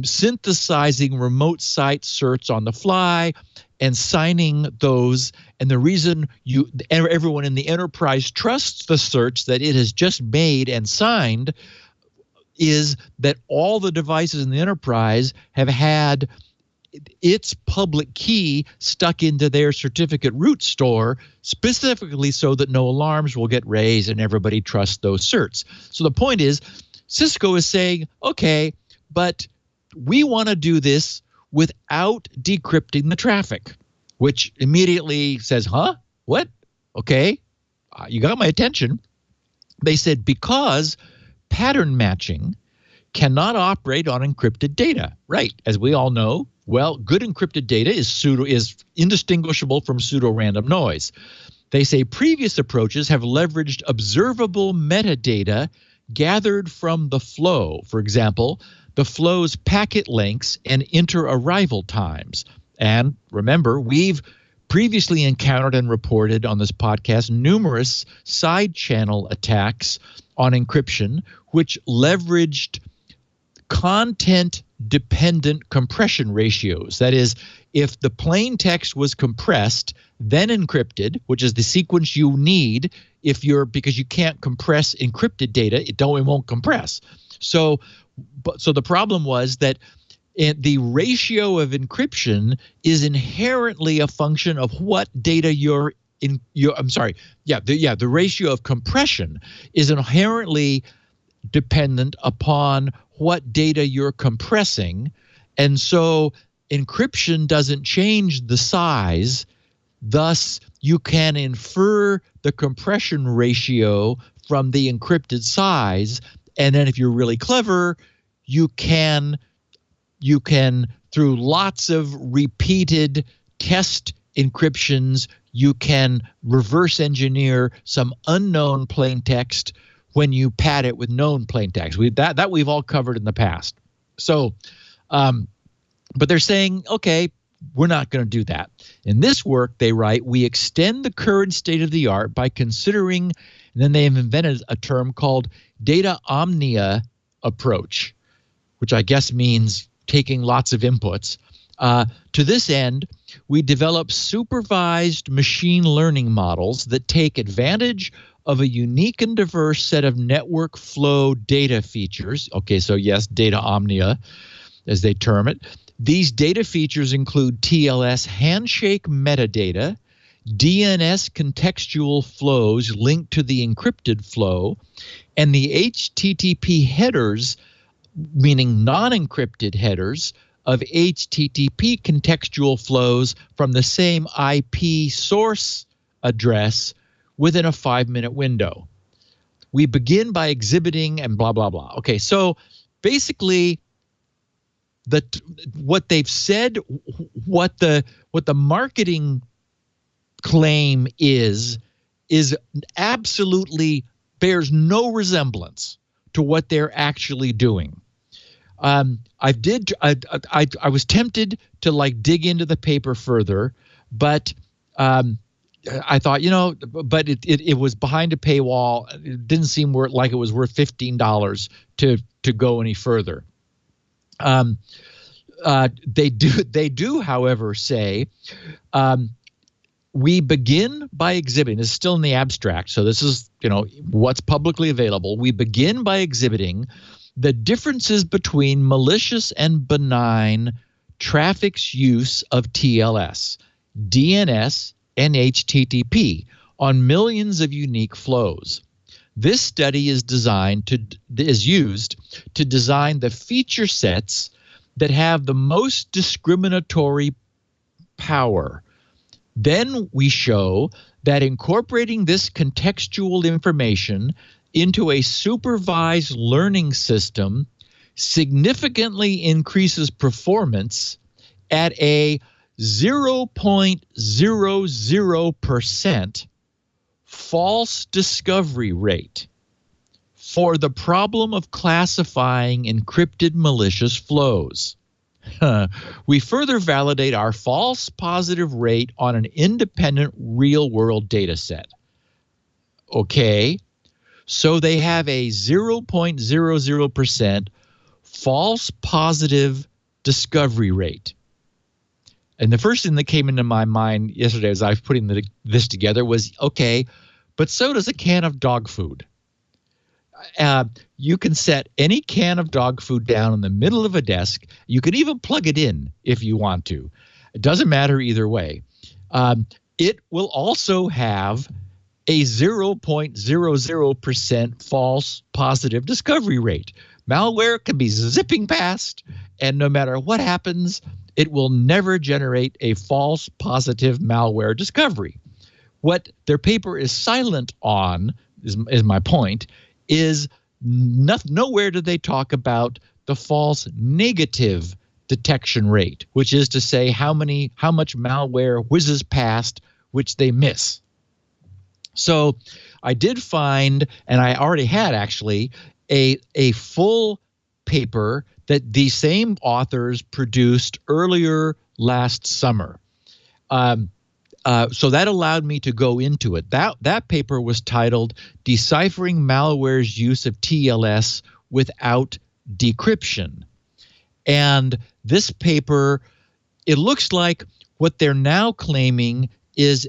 synthesizing remote site certs on the fly and signing those. And the reason everyone in the enterprise trusts the certs that it has just made and signed is that all the devices in the enterprise have had its public key stuck into their certificate root store, specifically so that no alarms will get raised and everybody trusts those certs. So the point is, Cisco is saying, okay, but we want to do this without decrypting the traffic, which immediately says, huh? What? Okay, you got my attention. They said because pattern matching cannot operate on encrypted data. Right, as we all know, well, good encrypted data is indistinguishable from pseudo-random noise. They say previous approaches have leveraged observable metadata gathered from the flow. For example, the flow's packet lengths and inter-arrival times. And remember, we've previously encountered and reported on this podcast numerous side channel attacks on encryption, which leveraged content-dependent compression ratios. That is, if the plain text was compressed, then encrypted, which is the sequence you need because you can't compress encrypted data, it won't compress. So the problem was that the ratio of encryption is inherently a function of what data the ratio of compression is inherently dependent upon what data you're compressing. And so encryption doesn't change the size. Thus, you can infer the compression ratio from the encrypted size. And then if you're really clever, you can through lots of repeated test encryptions, you can reverse engineer some unknown plain text when you pad it with known plain text. That we've all covered in the past. So, but they're saying, okay, we're not going to do that. In this work, they write, we extend the current state of the art by considering, and then they have invented a term called data omnia approach, which I guess means taking lots of inputs To this end, we develop supervised machine learning models that take advantage of a unique and diverse set of network flow data features. Okay, so yes, data omnia, as they term it. These data features include TLS handshake metadata, DNS contextual flows linked to the encrypted flow, and the HTTP headers, meaning non-encrypted headers, of HTTP contextual flows from the same IP source address within a 5-minute window. We begin by exhibiting and blah, blah, blah. Okay, so basically what they've said, what the marketing claim is absolutely bears no resemblance to what they're actually doing. I was tempted to like dig into the paper further, but I thought, but it was behind a paywall. It didn't seem like it was worth $15 to go any further. They do, however, say we begin by exhibiting. This is still in the abstract, so this is what's publicly available. We begin by exhibiting the differences between malicious and benign traffic's use of TLS, DNS, and HTTP on millions of unique flows. This study is used to design the feature sets that have the most discriminatory power. Then we show that incorporating this contextual information into a supervised learning system significantly increases performance at a 0.00% false discovery rate for the problem of classifying encrypted malicious flows. We further validate our false positive rate on an independent real-world data set. Okay, so they have a 0.00% false positive discovery rate. And the first thing that came into my mind yesterday as I was putting this together was, okay, but so does a can of dog food. You can set any can of dog food down in the middle of a desk. You can even plug it in if you want to. It doesn't matter either way. It will also have a 0.00% false positive discovery rate. Malware can be zipping past, and no matter what happens, it will never generate a false positive malware discovery. What their paper is silent on, is my point, is nowhere do they talk about the false negative detection rate, which is to say how much malware whizzes past which they miss. So I did find, and I already had actually, a full paper that these same authors produced earlier last summer. So that allowed me to go into it. That paper was titled Deciphering Malware's Use of TLS Without Decryption. And this paper, it looks like what they're now claiming is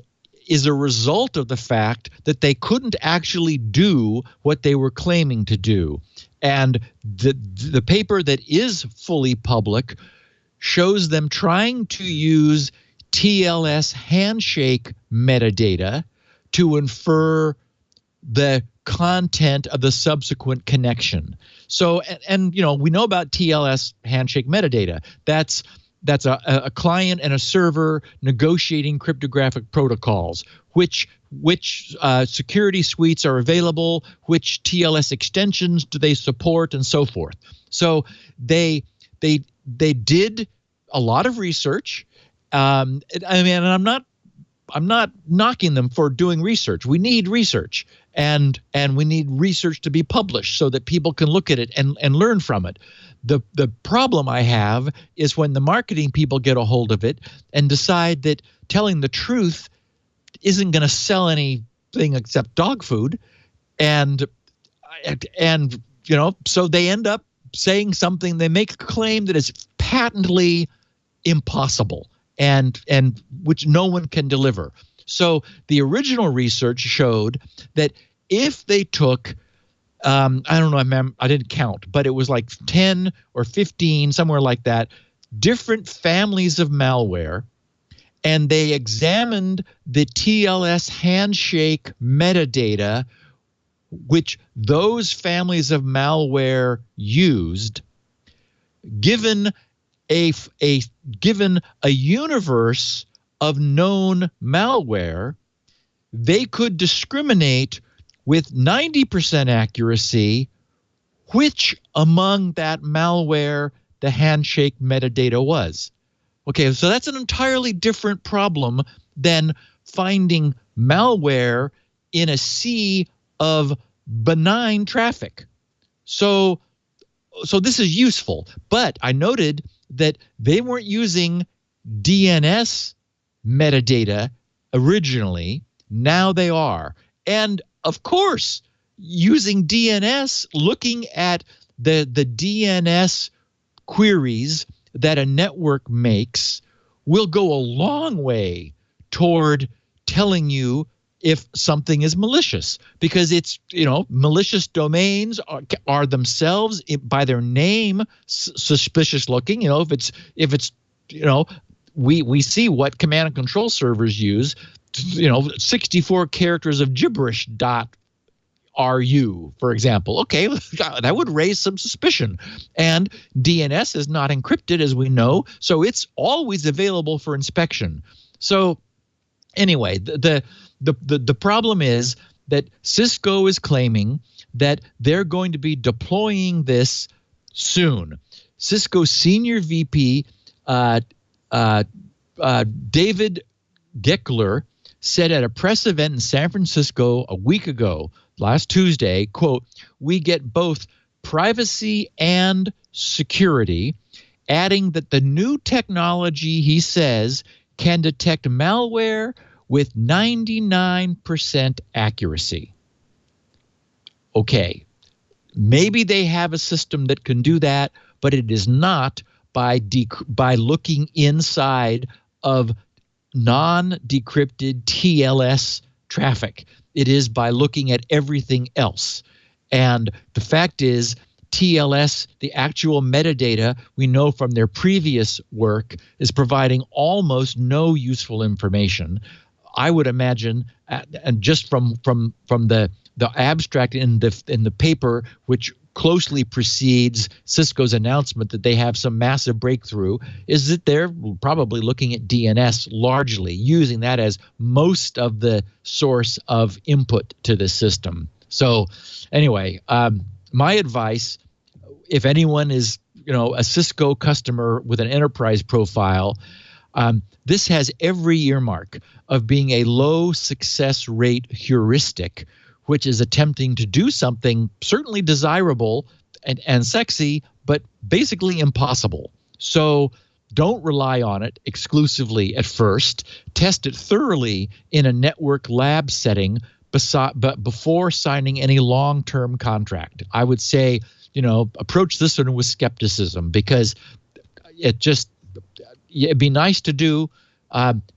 a result of the fact that they couldn't actually do what they were claiming to do. And the paper that is fully public shows them trying to use TLS handshake metadata to infer the content of the subsequent connection. So, and we know about TLS handshake metadata. That's a client and a server negotiating cryptographic protocols, which security suites are available, which TLS extensions do they support, and so forth. So they did a lot of research. And I'm not knocking them for doing research. We need research, and we need research to be published so that people can look at it and learn from it. The problem I have is when the marketing people get a hold of it and decide that telling the truth isn't going to sell anything except dog food, and so they end up saying something. They make a claim that is patently impossible and which no one can deliver. So the original research showed that if they took, I don't know, I didn't count, but it was like 10 or 15, somewhere like that, different families of malware, and they examined the TLS handshake metadata which those families of malware used, given a universe of known malware, they could discriminate with 90% accuracy which among that malware the handshake metadata was. Okay, so that's an entirely different problem than finding malware in a sea of benign traffic. So this is useful, but I noted that they weren't using DNS metadata originally. Now they are. And of course, using DNS, looking at the DNS queries that a network makes will go a long way toward telling you if something is malicious, because it's, malicious domains are themselves by their name suspicious looking. If it's we see what command and control servers use, 64 characters of gibberish .ru, for example. Okay, that would raise some suspicion. And DNS is not encrypted, as we know, so it's always available for inspection. So anyway, the problem is that Cisco is claiming that they're going to be deploying this soon. Cisco's senior VP, David Geckler, said at a press event in San Francisco a week ago, last Tuesday, quote, "We get both privacy and security," adding that the new technology, he says, can detect malware with 99% accuracy. Okay, maybe they have a system that can do that, but it is not by looking inside of non-decrypted TLS traffic. It is by looking at everything else. And the fact is, TLS, the actual metadata, we know from their previous work, is providing almost no useful information. I would imagine, and just from the abstract in the paper, which closely precedes Cisco's announcement that they have some massive breakthrough, is that they're probably looking at DNS largely, using that as most of the source of input to the system. So anyway, my advice, if anyone is a Cisco customer with an enterprise profile, this has every earmark of being a low success rate heuristic, which is attempting to do something certainly desirable and sexy, but basically impossible. So don't rely on it exclusively at first. Test it thoroughly in a network lab setting but before signing any long-term contract. I would say, approach this one with skepticism, because it'd be nice to do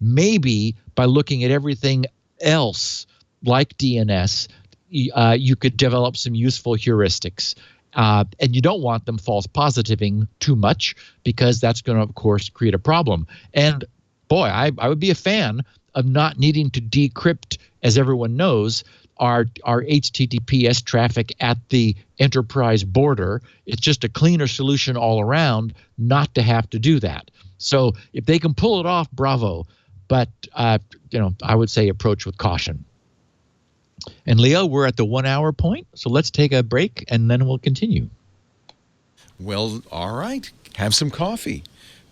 maybe by looking at everything else like DNS. You could develop some useful heuristics. And you don't want them false positiving too much, because that's going to, of course, create a problem. And boy, I would be a fan of not needing to decrypt, as everyone knows, our HTTPS traffic at the enterprise border. It's just a cleaner solution all around not to have to do that. So if they can pull it off, bravo. But, I would say approach with caution. And Leo, we're at the 1 hour point, so let's take a break and then we'll continue. Well, all right. Have some coffee.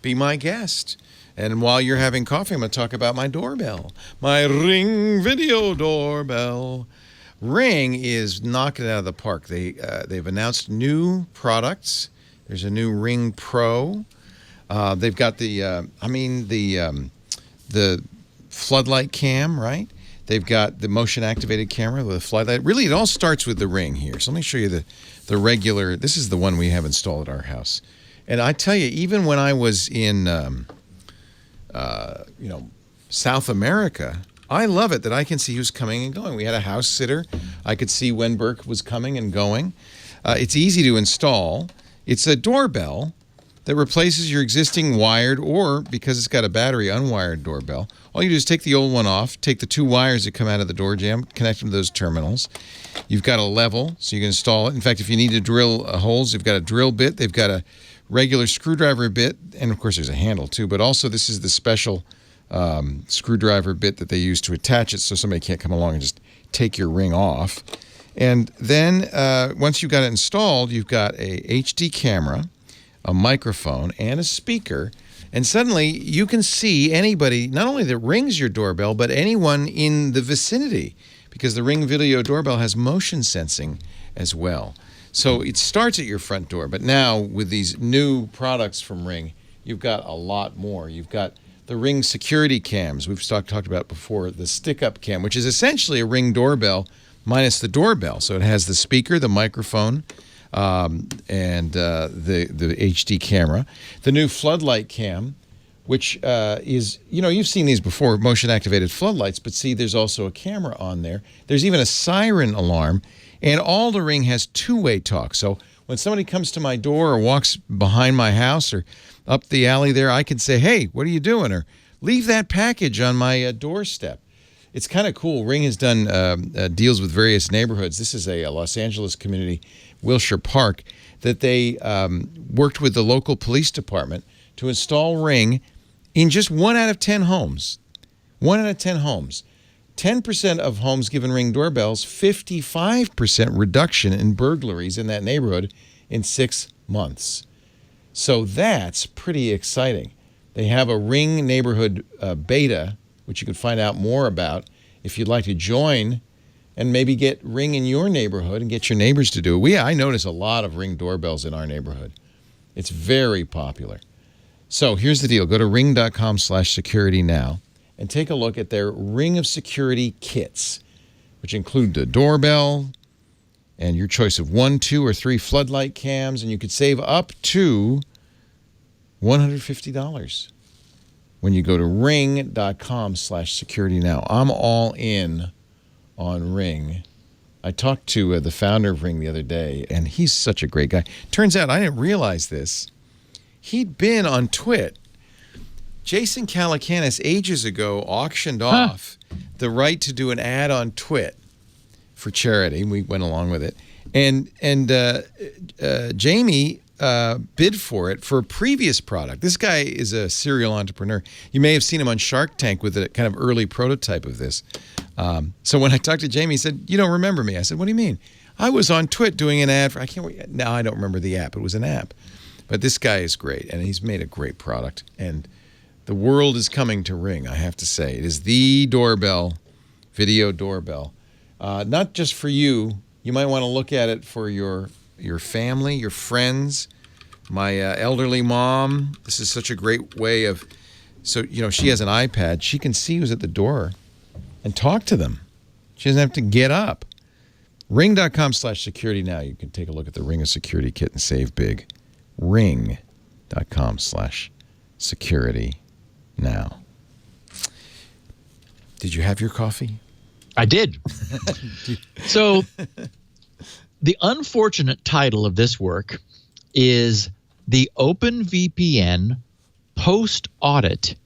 Be my guest. And while you're having coffee, I'm going to talk about my doorbell. My Ring video doorbell. Ring is knocking it out of the park. They've announced new products. There's a new Ring Pro. They've got the floodlight cam, right? They've got the motion-activated camera with a floodlight. Really, it all starts with the Ring here. So let me show you the regular. This is the one we have installed at our house. And I tell you, even when I was in South America, I love it that I can see who's coming and going. We had a house sitter. I could see when Burke was coming and going. It's easy to install. It's a doorbell that replaces your existing wired or, because it's got a battery, unwired doorbell. All you do is take the old one off, take the 2 wires that come out of the door jamb, connect them to those terminals. You've got a level, so you can install it. In fact, if you need to drill holes, you've got a drill bit. They've got a regular screwdriver bit, and of course there's a handle too, but also this is the special screwdriver bit that they use to attach it so somebody can't come along and just take your ring off. And then once you've got it installed, you've got a HD camera, a microphone, and a speaker. And suddenly you can see anybody, not only that rings your doorbell, but anyone in the vicinity, because the Ring Video Doorbell has motion sensing as well. So it starts at your front door, but now with these new products from Ring, you've got a lot more. You've got the Ring security cams we've talked about before, the stick-up cam, which is essentially a Ring doorbell minus the doorbell. So it has the speaker, the microphone, and the HD camera. The new floodlight cam, which is, you've seen these before, motion-activated floodlights, but see, there's also a camera on there. There's even a siren alarm, and all the Ring has two-way talk. So when somebody comes to my door or walks behind my house or up the alley there, I can say, hey, what are you doing? Or leave that package on my doorstep. It's kind of cool. Ring has done deals with various neighborhoods. This is a Los Angeles community, Wilshire Park, that they worked with the local police department to install Ring in just 1 out of 10 homes. 1 out of 10 homes. 10% of homes given Ring doorbells, 55% reduction in burglaries in that neighborhood in 6 months. So that's pretty exciting. They have a Ring neighborhood beta, which you can find out more about if you'd like to join and maybe get Ring in your neighborhood and get your neighbors to do it. I notice a lot of Ring doorbells in our neighborhood. It's very popular. So here's the deal. Go to ring.com/security now and take a look at their Ring of Security kits, which include the doorbell and your choice of 1, 2, or 3 floodlight cams, and you could save up to $150 when you go to ring.com/security now. I'm all in on Ring. I talked to the founder of Ring the other day, and he's such a great guy. Turns out, I didn't realize this, he'd been on Twit. Jason Calacanis ages ago auctioned off the right to do an ad on Twit for charity. We went along with it. And Jamie bid for it for a previous product. This guy is a serial entrepreneur. You may have seen him on Shark Tank with a kind of early prototype of this. So when I talked to Jamie, he said, you don't remember me. I said, what do you mean? I was on Twit doing an ad for, now I don't remember the app. It was an app. But this guy is great, and he's made a great product. And the world is coming to Ring, I have to say. It is the doorbell, video doorbell. Not just for you. You might want to look at it for your family, your friends, my elderly mom. This is such a great way of, so, she has an iPad. She can see who's at the door and talk to them. She doesn't have to get up. Ring.com/security now. You can take a look at the Ring of Security kit and save big. Ring.com/security now. Did you have your coffee? I did. So the unfortunate title of this work is the OpenVPN post-audit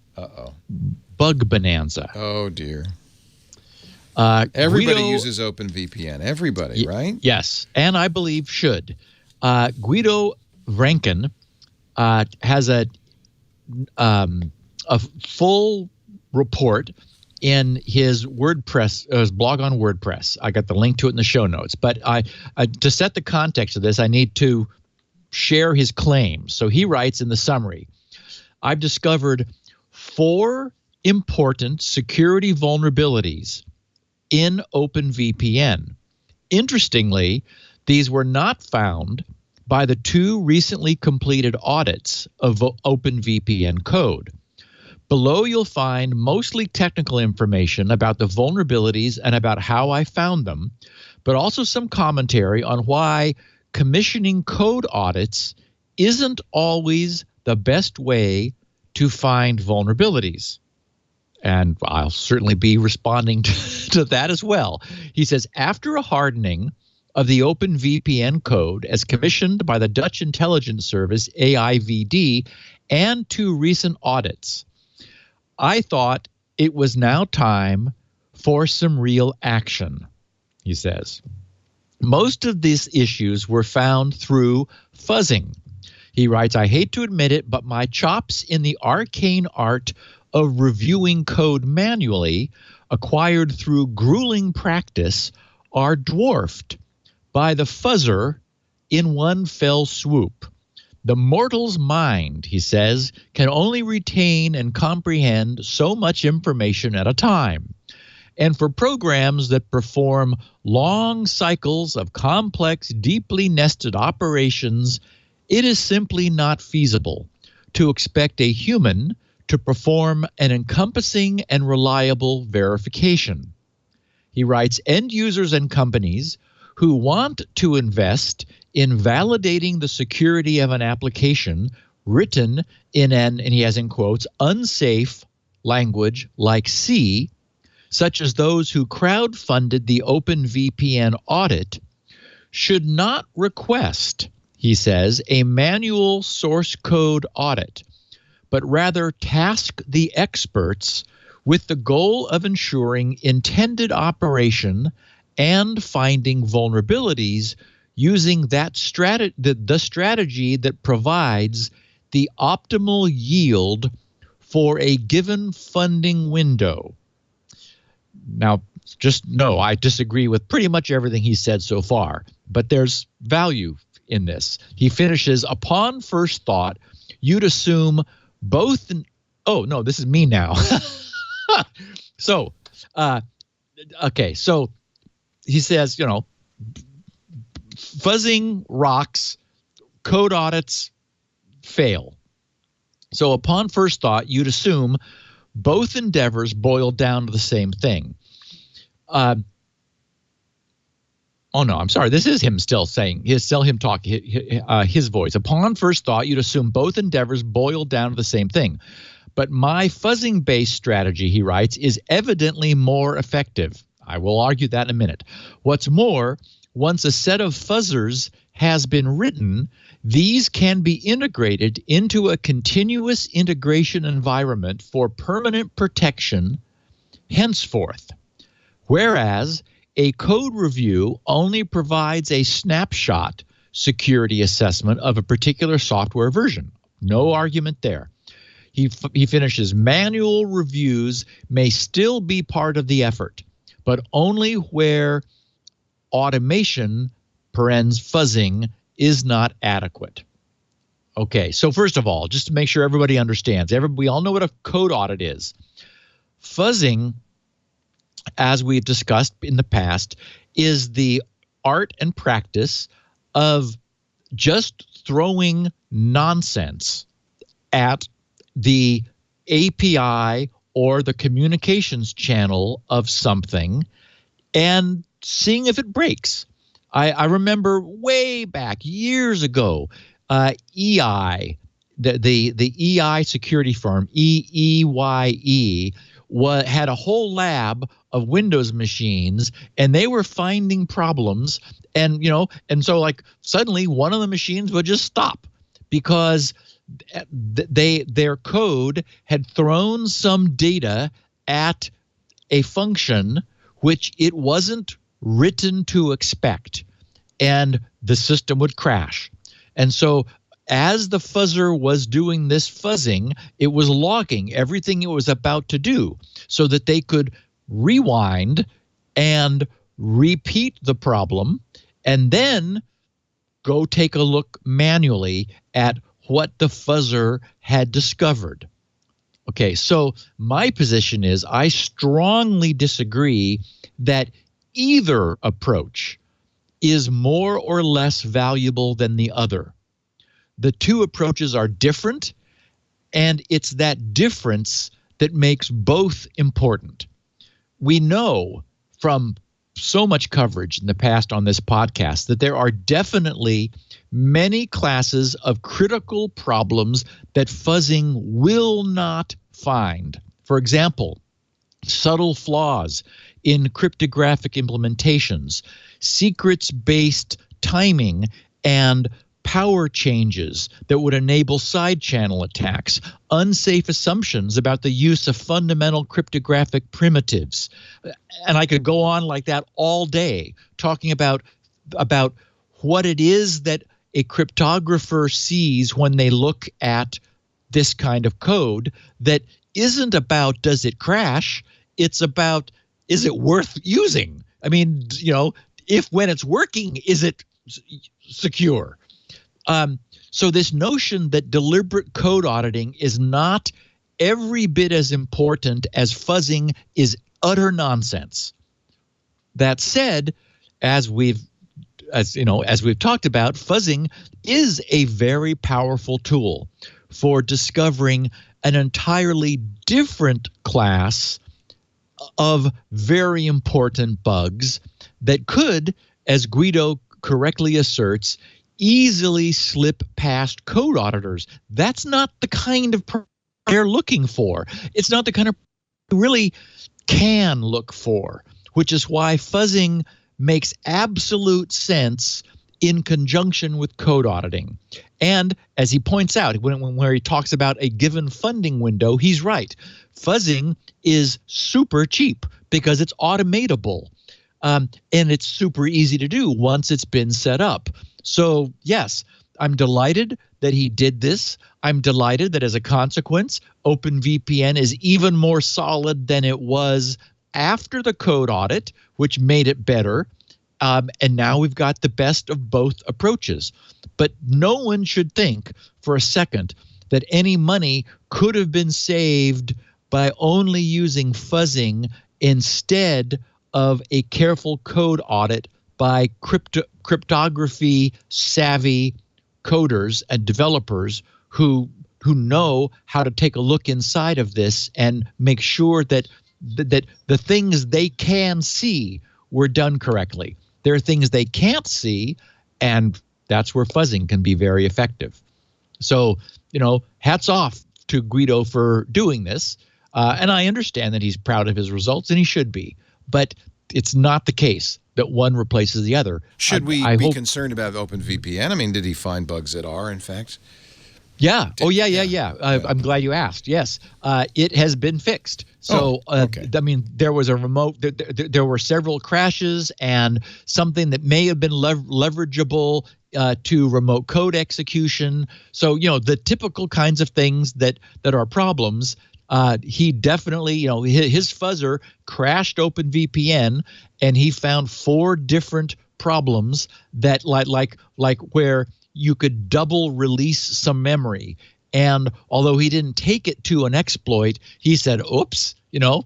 bug bonanza. Oh, dear. Everybody uses OpenVPN. Everybody, right? Yes, and I believe should. Guido Rankin has a full report in his WordPress, his blog on WordPress. I got the link to it in the show notes. But to set the context of this, I need to share his claims. So he writes in the summary, I've discovered 4 important security vulnerabilities in OpenVPN. Interestingly, these were not found by the 2 recently completed audits of OpenVPN code. Below, you'll find mostly technical information about the vulnerabilities and about how I found them, but also some commentary on why commissioning code audits isn't always the best way to find vulnerabilities. And I'll certainly be responding to that as well. He says, after a hardening of the OpenVPN code as commissioned by the Dutch intelligence service AIVD and 2 recent audits, I thought it was now time for some real action, he says. Most of these issues were found through fuzzing. He writes, I hate to admit it, but my chops in the arcane art of reviewing code manually, acquired through grueling practice, are dwarfed by the fuzzer in one fell swoop. The mortal's mind, he says, can only retain and comprehend so much information at a time. And for programs that perform long cycles of complex, deeply nested operations, it is simply not feasible to expect a human to perform an encompassing and reliable verification. He writes, end users and companies who want to invest in validating the security of an application written in an, and he has in quotes, unsafe language like C, such as those who crowdfunded the OpenVPN audit, should not request, he says, a manual source code audit, but rather task the experts with the goal of ensuring intended operation and finding vulnerabilities using that the strategy that provides the optimal yield for a given funding window. Now, just know I disagree with pretty much everything he said so far, but there's value in this. He finishes, upon first thought, you'd assume both. Oh, no, this is me now. So, okay, so he says, you know, fuzzing rocks, code audits fail. So upon first thought, you'd assume both endeavors boil down to the same thing. Oh, no, I'm sorry. This is him still saying, it's still him talking, his voice. Upon first thought, you'd assume both endeavors boil down to the same thing. But my fuzzing-based strategy, he writes, is evidently more effective. I will argue that in a minute. What's more, once a set of fuzzers has been written, these can be integrated into a continuous integration environment for permanent protection henceforth. Whereas a code review only provides a snapshot security assessment of a particular software version. No argument there. He finishes, manual reviews may still be part of the effort, but only where automation, parens fuzzing, is not adequate. Okay, so first of all, just to make sure everybody understands, we all know what a code audit is. Fuzzing, as we've discussed in the past, is the art and practice of just throwing nonsense at the API or the communications channel of something and seeing if it breaks. I remember way back years ago, EI, the EI security firm, EEYE, had a whole lab of Windows machines, and they were finding problems, and so like suddenly one of the machines would just stop because their code had thrown some data at a function which it wasn't written to expect, and the system would crash. And so as the fuzzer was doing this fuzzing, it was logging everything it was about to do so that they could rewind and repeat the problem and then go take a look manually at what the fuzzer had discovered. Okay, so my position is I strongly disagree that either approach is more or less valuable than the other. The two approaches are different, and it's that difference that makes both important. We know from so much coverage in the past on this podcast that there are definitely many classes of critical problems that fuzzing will not find. For example, subtle flaws in cryptographic implementations, secrets-based timing, and power changes that would enable side channel attacks, unsafe assumptions about the use of fundamental cryptographic primitives. And I could go on like that all day talking about what it is that a cryptographer sees when they look at this kind of code that isn't about does it crash, it's about is it worth using? I mean, if when it's working, is it secure? So this notion that deliberate code auditing is not every bit as important as fuzzing is utter nonsense. That said, as we've talked about, fuzzing is a very powerful tool for discovering an entirely different class of very important bugs that could, as Guido correctly asserts, easily slip past code auditors. That's not the kind of they're looking for. It's not the kind of really can look for, which is why fuzzing makes absolute sense in conjunction with code auditing. And as he points out, where he talks about a given funding window, he's right. Fuzzing is super cheap because it's automatable. And it's super easy to do once it's been set up. So, yes, I'm delighted that he did this. I'm delighted that as a consequence, OpenVPN is even more solid than it was after the code audit, which made it better. And now we've got the best of both approaches. But no one should think for a second that any money could have been saved by only using fuzzing instead of a careful code audit by cryptography savvy coders and developers who know how to take a look inside of this and make sure that the things they can see were done correctly. There are things they can't see, and that's where fuzzing can be very effective. So, hats off to Guido for doing this. And I understand that he's proud of his results, and he should be. But it's not the case that one replaces the other. Should we be concerned about OpenVPN? I mean, did he find bugs that are, in fact? Yeah. Yeah. I'm glad you asked. Yes. It has been fixed. So, okay. I mean, there was a remote, there were several crashes and something that may have been leverageable to remote code execution. So, the typical kinds of things that are problems. He definitely, his fuzzer crashed OpenVPN, and he found 4 different problems that like where you could double release some memory. And although he didn't take it to an exploit, he said, oops,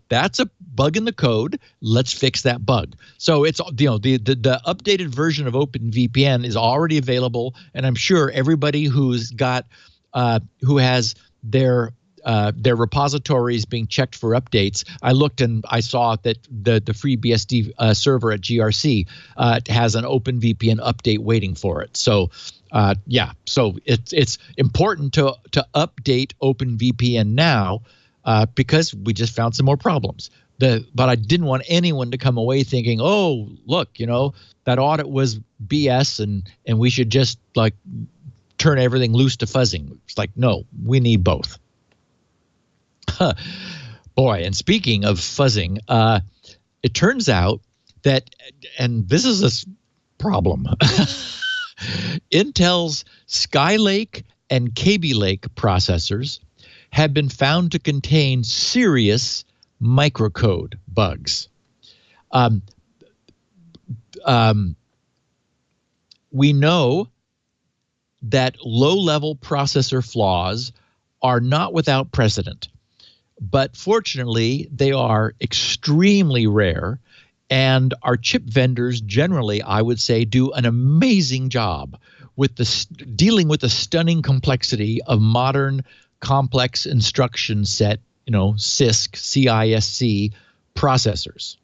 that's a bug in the code. Let's fix that bug. So it's, the updated version of OpenVPN is already available. And I'm sure everybody who's got, who has their repositories being checked for updates. I looked and I saw that the FreeBSD server at GRC has an OpenVPN update waiting for it. So so it's important to update OpenVPN now because we just found some more problems. But I didn't want anyone to come away thinking, oh, look, that audit was BS and we should just turn everything loose to fuzzing. It's like, no, we need both. Boy, and speaking of fuzzing, it turns out that, and this is a problem, Intel's Skylake and KabyLake processors have been found to contain serious microcode bugs. We know that low-level processor flaws are not without precedent. But fortunately, they are extremely rare, and our chip vendors generally, I would say, do an amazing job with dealing with the stunning complexity of modern complex instruction set, CISC, CISC processors.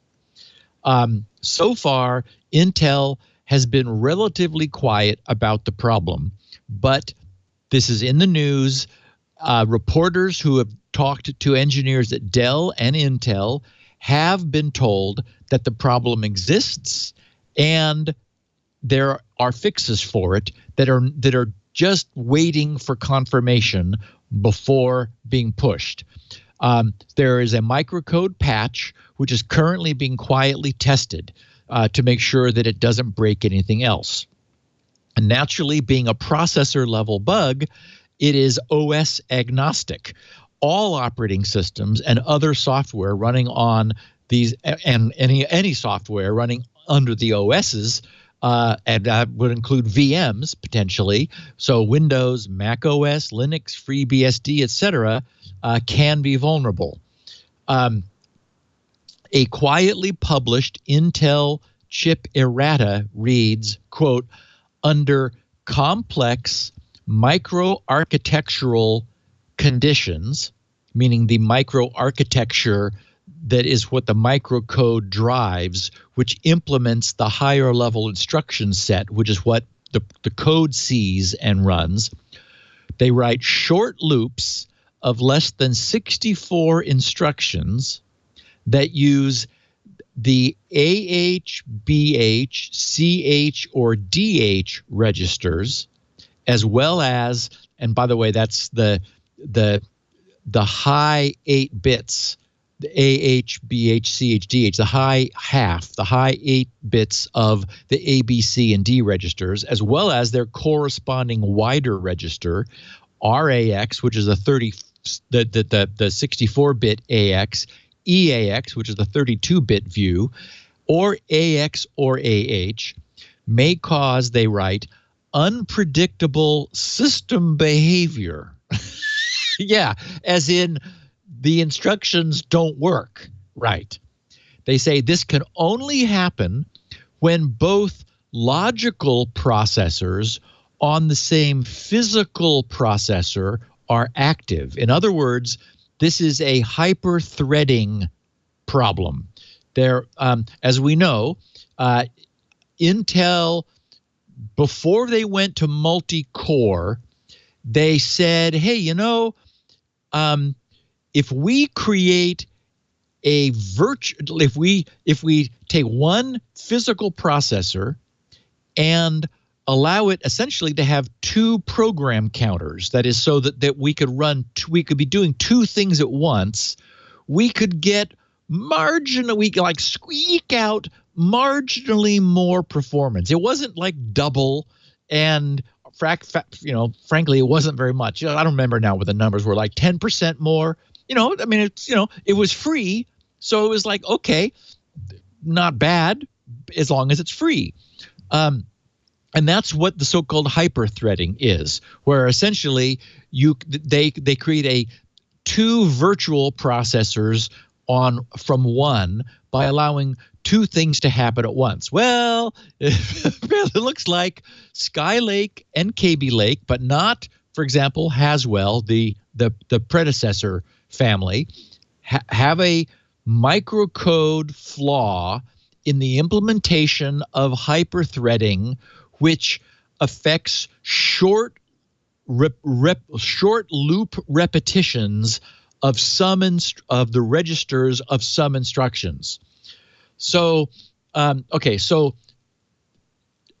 So far, Intel has been relatively quiet about the problem, but this is in the news. Reporters who have talked to engineers at Dell and Intel have been told that the problem exists, and there are fixes for it that are just waiting for confirmation before being pushed. There is a microcode patch which is currently being quietly tested to make sure that it doesn't break anything else. And naturally, being a processor level bug, it is OS agnostic. All operating systems and other software running on these, and any software running under the OSs, and that would include VMs potentially. So Windows, Mac OS, Linux, FreeBSD, etc., can be vulnerable. A quietly published Intel chip errata reads, quote, under complex microarchitectural conditions, meaning the microarchitecture that is what the microcode drives, which implements the higher level instruction set, which is what the code sees and runs. They write short loops of less than 64 instructions that use the AH, BH, CH, or DH registers, as well as, and by the way, that's the high 8 bits, the AH, BH, CH, DH, the high half, the high 8 bits of the A, B, C, and D registers, as well as their corresponding wider register, RAX, which is the 64-bit AX, EAX, which is the 32-bit view, or AX or AH, may cause, they write, unpredictable system behavior. Yeah, as in the instructions don't work right. They say this can only happen when both logical processors on the same physical processor are active. In other words, this is a hyper-threading problem. There, as we know, Intel, before they went to multi-core, they said, hey, you know, if we create a virtual, if we take one physical processor and allow it essentially to have two program counters, that is, so that we could be doing two things at once, we could get we could like squeak out marginally more performance. It wasn't like double, and frankly, it wasn't very much. I don't remember now what the numbers were, like 10% more. I mean, it was free, so it was like, okay, not bad as long as it's free. And that's what the so-called hyper-threading is, where essentially they create two virtual processors from one by allowing two things to happen at once. Well, it looks like Skylake and KabyLake, but not, for example, Haswell, the predecessor family, have a microcode flaw in the implementation of hyper-threading, which affects short loop repetitions of of the registers of some instructions. So, so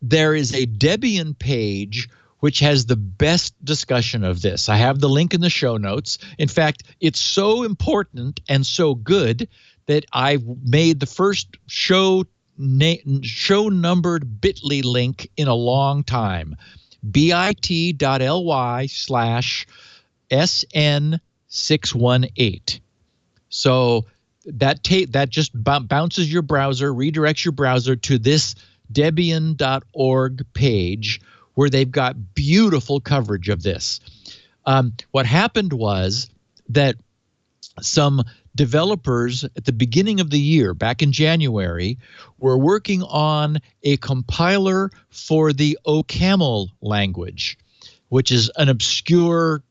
there is a Debian page which has the best discussion of this. I have the link in the show notes. In fact, it's so important and so good that I've made the first show numbered bit.ly link in a long time. bit.ly/SN618. So that just bounces your browser, redirects your browser to this Debian.org page where they've got beautiful coverage of this. What happened was that some developers at the beginning of the year, back in January, were working on a compiler for the OCaml language, which is an obscure,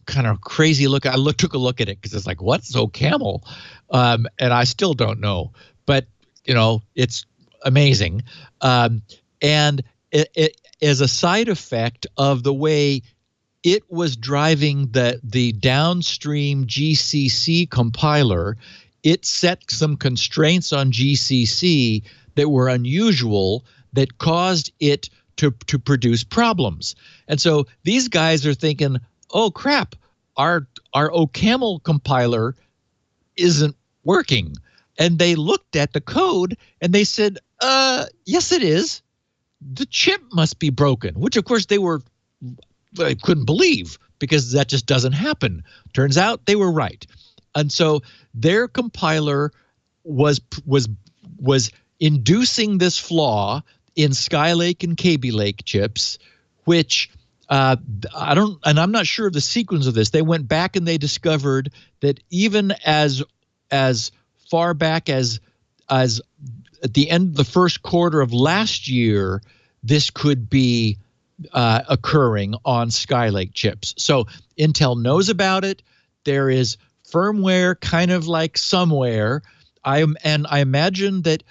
kind of crazy look. I took a look at it because it's like, what's OCaml? And I still don't know. But, it's amazing. And it as a side effect of the way it was driving the downstream GCC compiler, it set some constraints on GCC that were unusual that caused it to produce problems. And so these guys are thinking, oh crap, our OCaml compiler isn't working. And they looked at the code and they said, yes, it is. The chip must be broken, which of course they couldn't believe, because that just doesn't happen. Turns out they were right. And so their compiler was inducing this flaw in Skylake and KabyLake chips, which I'm not sure of the sequence of this. They went back and they discovered that even as far back as at the end of the first quarter of last year, this could be occurring on Skylake chips. So Intel knows about it. There is firmware kind of like somewhere. I imagine that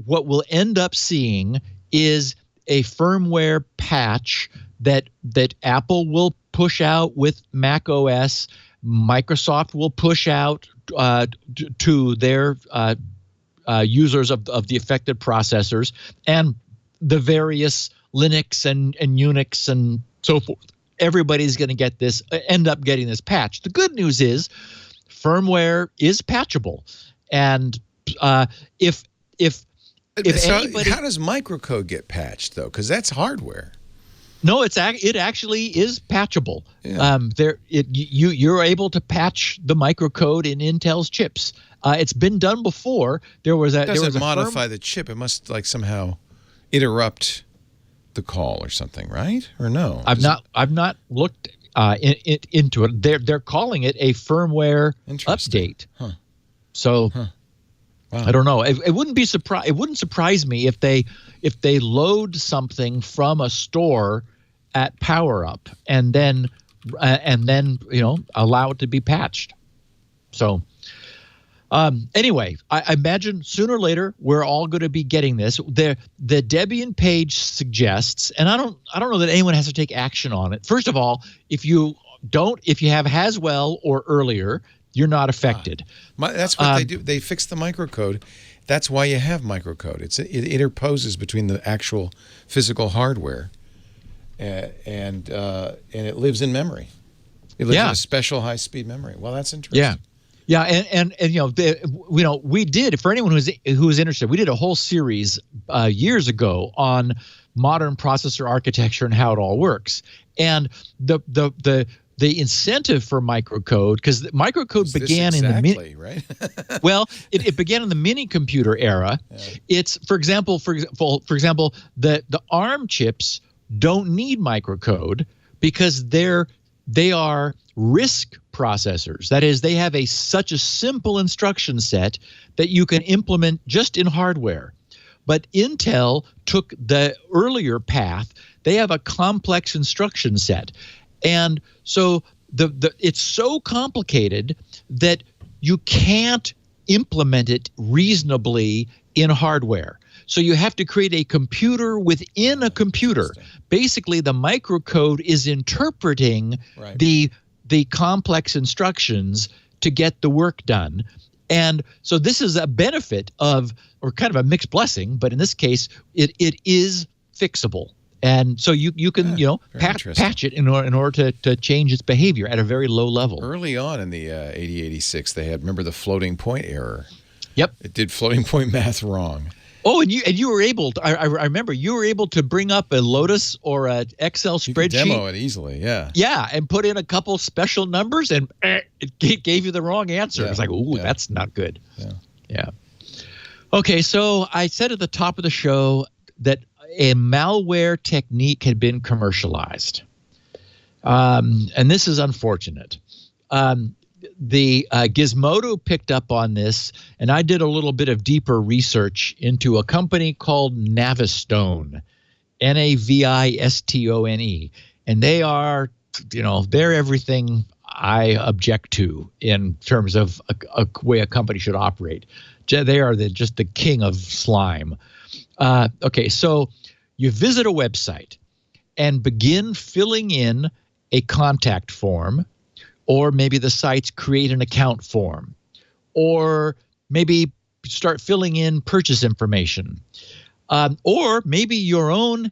what we'll end up seeing is a firmware patch that Apple will push out with Mac OS. Microsoft will push out to their users of the affected processors, and the various Linux and Unix and so forth. Everybody's going to end up getting this patch. The good news is firmware is patchable, and if anybody, how does microcode get patched though? Because that's hardware. No, it actually is patchable. Yeah. You're able to patch the microcode in Intel's chips. It's been done before. It doesn't modify the chip. It must somehow interrupt the call or something, right? Or no? I've not looked into it. They're calling it a firmware update. Huh. So. Huh. Wow. I don't know. It wouldn't surprise me if they load something from a store at PowerUp and then allow it to be patched. So anyway, I imagine sooner or later we're all going to be getting this. The Debian page suggests, and I don't know that anyone has to take action on it. First of all, if you have Haswell or earlier, you're not affected. That's what they do. They fix the microcode. That's why you have microcode. It interposes between the actual physical hardware, and it lives in memory. It lives in a special high-speed memory. Well, that's interesting. Yeah, and we did, for anyone who's interested, we did a whole series years ago on modern processor architecture and how it all works. And the incentive for microcode, because microcode began in the mini, right? Well, it began in the mini computer era. Yeah. It's for example, the ARM chips don't need microcode because they are RISC processors. That is, they have such a simple instruction set that you can implement just in hardware. But Intel took the earlier path. They have a complex instruction set. And so it's so complicated that you can't implement it reasonably in hardware. So you have to create a computer within a computer. Basically, the microcode is interpreting the complex instructions to get the work done. And so this is a benefit or kind of a mixed blessing, but in this case, it is fixable. And so you can patch it in order to change its behavior at a very low level. Early on in the 8086, they had, remember the floating point error? Yep. It did floating point math wrong. Oh, and you were able to, I remember you were able to bring up a Lotus or an Excel spreadsheet. You could demo it easily, yeah. Yeah, and put in a couple special numbers and it gave you the wrong answer. Yeah. It's like, ooh, that's not good. Yeah. Okay, so I said at the top of the show that a malware technique had been commercialized. And this is unfortunate. The Gizmodo picked up on this, and I did a little bit of deeper research into a company called Navistone, Navistone, and they are, they're everything I object to in terms of a way a company should operate. They are just the king of slime. Okay, so you visit a website and begin filling in a contact form, or maybe the site's create an account form, or maybe start filling in purchase information, or maybe your own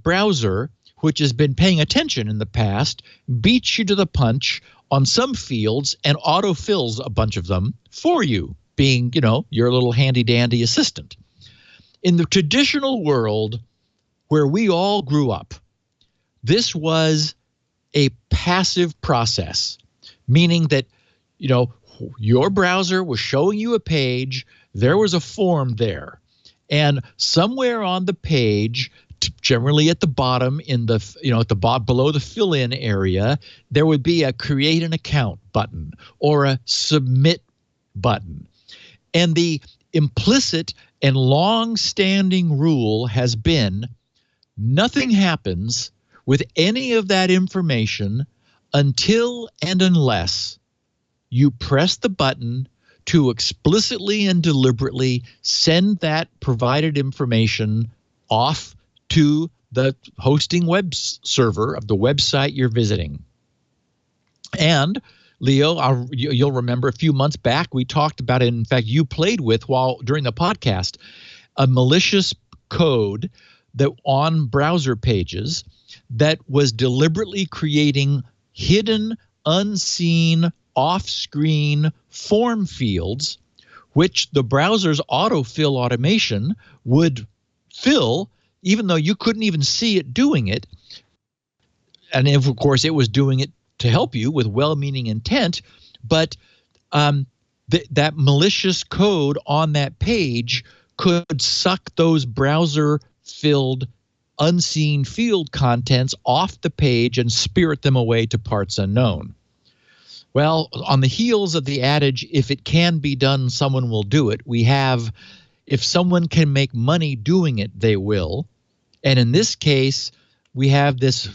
browser, which has been paying attention in the past, beats you to the punch on some fields and autofills a bunch of them for you, being, your little handy-dandy assistant. In the traditional world where we all grew up, this was a passive process, meaning that, your browser was showing you a page, there was a form there, and somewhere on the page, generally at the bottom in the, at the bottom below the fill-in area, there would be a create an account button or a submit button. And the implicit and long-standing rule has been nothing happens with any of that information until and unless you press the button to explicitly and deliberately send that provided information off to the hosting web server of the website you're visiting. And Leo, you'll remember a few months back, we talked about it. In fact, you played with during the podcast, a malicious code that on browser pages that was deliberately creating hidden, unseen, off-screen form fields, which the browser's autofill automation would fill, even though you couldn't even see it doing it. And if, of course, it was doing it to help you with well-meaning intent, but that malicious code on that page could suck those browser-filled unseen field contents off the page and spirit them away to parts unknown. Well, on the heels of the adage, if it can be done, someone will do it, we have, if someone can make money doing it, they will. And in this case, we have this,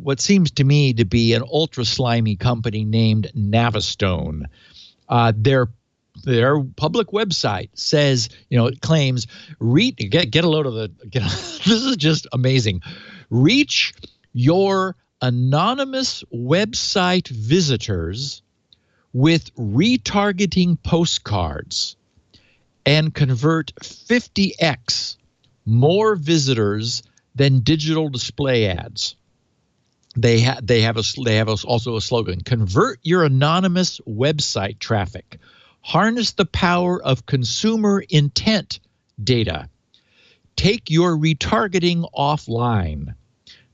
what seems to me to be an ultra slimy company named Navistone. Their public website says, it claims, get a load of this is just amazing. Reach your anonymous website visitors with retargeting postcards and convert 50x more visitors than digital display ads. They have also a slogan: convert your anonymous website traffic. Harness the power of consumer intent data. Take your retargeting offline.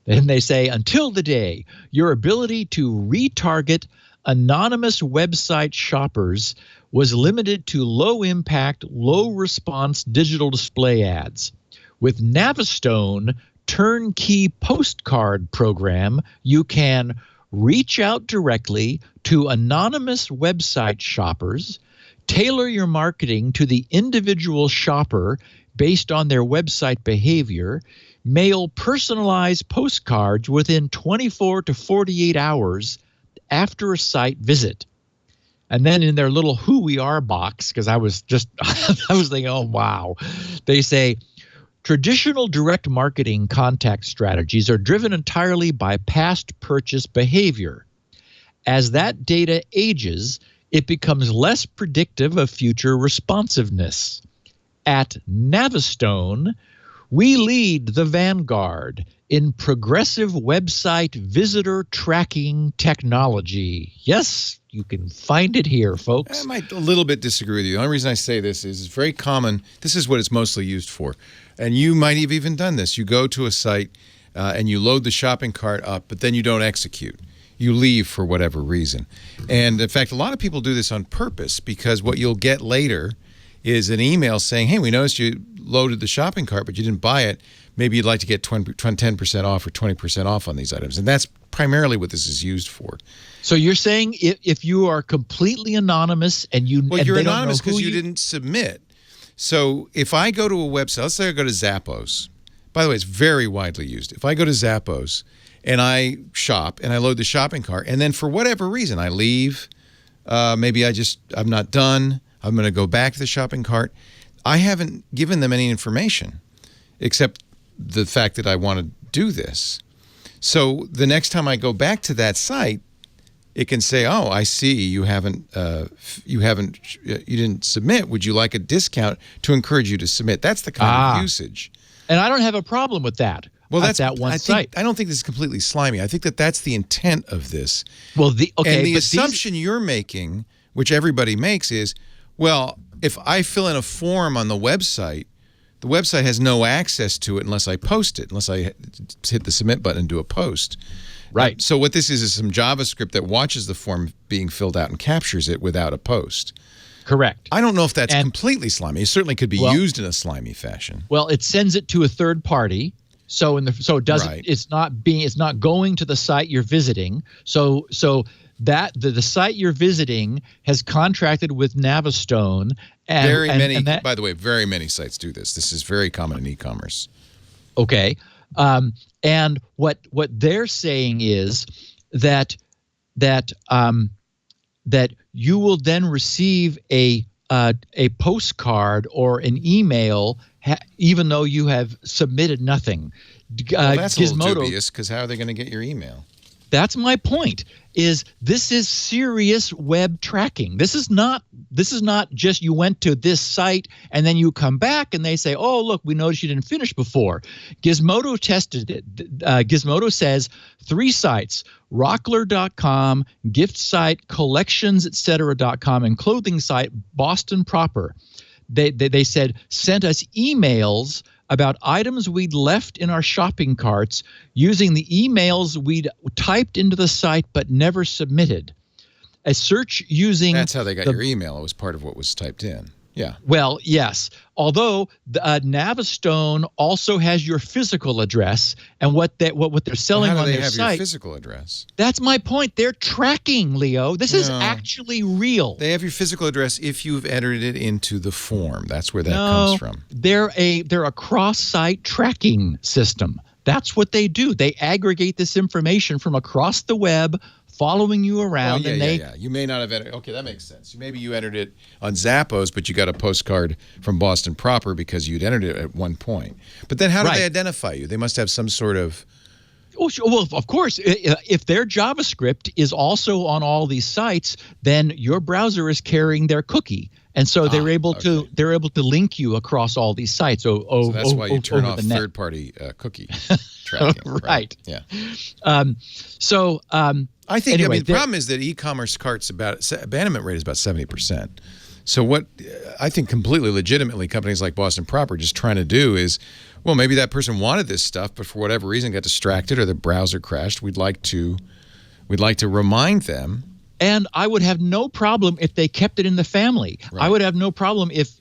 Then they say, until the day, your ability to retarget anonymous website shoppers was limited to low-impact, low-response digital display ads. With Navistone turnkey postcard program, you can reach out directly to anonymous website shoppers, tailor your marketing to the individual shopper based on their website behavior, mail personalized postcards within 24 to 48 hours after a site visit. And then in their little who we are box, because I was thinking, oh, wow. They say, traditional direct marketing contact strategies are driven entirely by past purchase behavior. As that data ages, it becomes less predictive of future responsiveness. At Navistone, we lead the vanguard in progressive website visitor tracking technology. Yes, you can find it here, folks. I might a little bit disagree with you. The only reason I say this is it's very common. This is what it's mostly used for. And you might have even done this. You go to a site and you load the shopping cart up, but then you don't execute. You leave for whatever reason. And in fact, a lot of people do this on purpose, because what you'll get later is an email saying, hey, we noticed you loaded the shopping cart, but you didn't buy it. Maybe you'd like to get 10% off or 20% off on these items. And that's primarily what this is used for. So you're saying if you are completely anonymous and you... Well, and you're they don't know anonymous because who you didn't submit. So if I go to a website, let's say I go to Zappos. By the way, it's very widely used. If I go to Zappos and I shop and I load the shopping cart, and then for whatever reason I leave, maybe I'm not done, I'm going to go back to the shopping cart, I haven't given them any information. except the fact that I want to do this. So the next time I go back to that site, it can say, "Oh, I see you didn't submit. Would you like a discount to encourage you to submit?" That's the kind of usage. And I don't have a problem with that. Well, that's that one site. I don't think this is completely slimy. I think that that's the intent of this. Well, and the assumption you're making, which everybody makes, is, well, if I fill in a form on the website has no access to it unless I post it, unless I hit the submit button and do a post. Right. So what this is some JavaScript that watches the form being filled out and captures it without a post. Correct. I don't know if that's completely slimy. It certainly could be used in a slimy fashion. Well, it sends it to a third party. So it doesn't. Right. It's not going to the site you're visiting. So that the site you're visiting has contracted with Navistone. By the way, very many sites do this. This is very common in e-commerce. Okay. And what they're saying is that you will then receive a postcard or an email even though you have submitted nothing. Well, that's a little dubious, because how are they going to get your email? That's my point. This is serious web tracking. This is not just you went to this site and then you come back and they say, "Oh, look, we noticed you didn't finish before." Gizmodo tested it. Gizmodo says 3 sites: Rockler.com, gift site, collections, etc.com, and clothing site Boston Proper. They said sent us emails about items we'd left in our shopping carts using the emails we'd typed into the site but never submitted. A search using... That's how they got your email. It was part of what was typed in. Yeah. Well, yes. Although Navistone also has your physical address, and what they're selling on their site... How do they have your physical address? That's my point. They're tracking, Leo. This is actually real. They have your physical address if you've entered it into the form. That's where that comes from. They're a cross-site tracking system. That's what they do. They aggregate this information from across the web, following you around. You may not have entered. Okay, that makes sense. Maybe you entered it on Zappos, but you got a postcard from Boston Proper because you'd entered it at one point. But then how do they identify you? They must have some sort of... Oh, sure. Well, of course, if their JavaScript is also on all these sites, then your browser is carrying their cookie. And so they're able to link you across all these sites. So that's why you turn off third-party cookie tracking. Right. Yeah. I think the problem is that e-commerce carts abandonment rate is about 70%. So what I think completely legitimately companies like Boston Proper just trying to do is, well, maybe that person wanted this stuff, but for whatever reason got distracted or the browser crashed. We'd like to remind them. And I would have no problem if they kept it in the family. Right. I would have no problem if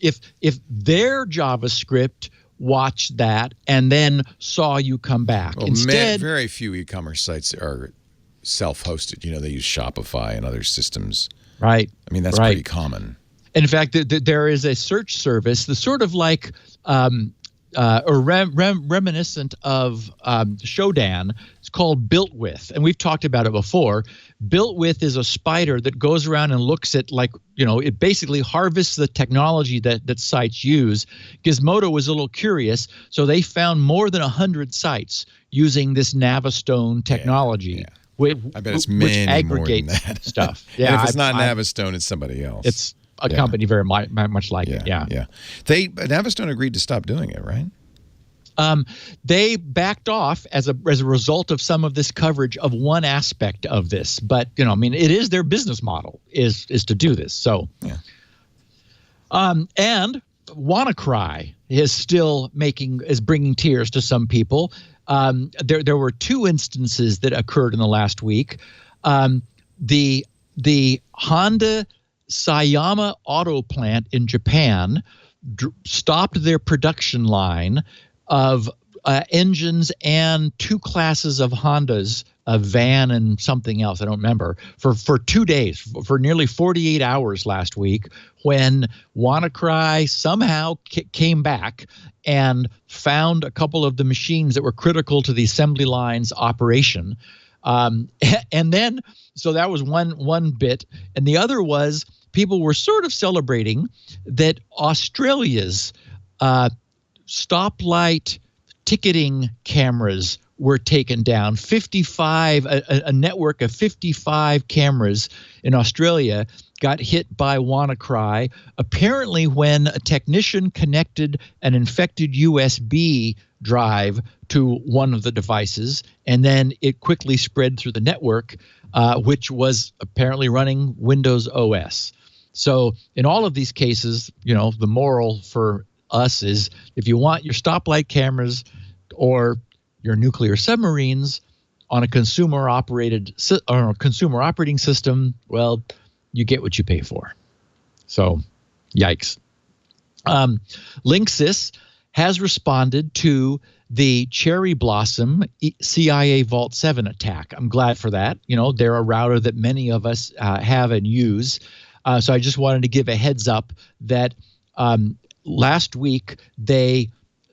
their JavaScript watched that and then saw you come back. Well, instead, very few e-commerce sites are self-hosted. They use Shopify and other systems. Right. I mean, that's pretty common. In fact, there is a search service that's sort of like reminiscent of Shodan. It's called Built With, and we've talked about it before. Built With is a spider that goes around and looks at, it basically harvests the technology that sites use. Gizmodo was a little curious, so they found more than 100 sites using this Navistone technology. Yeah. I bet it's many aggregates more than that. Stuff. Yeah, and if it's not Navistone, it's somebody else. It's a company very much like it. Yeah. Navistone agreed to stop doing it, right? They backed off as a result of some of this coverage of one aspect of this, but it is their business model is to do this. So, and WannaCry is bringing tears to some people. There were 2 instances that occurred in the last week. The Honda Sayama auto plant in Japan stopped their production line of engines and 2 classes of Hondas, a van and something else, I don't remember, for 2 days, for nearly 48 hours last week, when WannaCry somehow came back and found a couple of the machines that were critical to the assembly line's operation. And then, so that was one bit. And the other was people were sort of celebrating that Australia's stoplight ticketing cameras were taken down. 55, a network of 55 cameras in Australia got hit by WannaCry, apparently when a technician connected an infected USB drive to one of the devices, and then it quickly spread through the network, which was apparently running Windows OS. So in all of these cases, the moral for us is, if you want your stoplight cameras or your nuclear submarines on a consumer operating system, well, you get what you pay for. So, yikes. LinkSys has responded to the Cherry Blossom CIA Vault7 attack. I'm glad for that. They're a router that many of us have and use. So I just wanted to give a heads up that last week they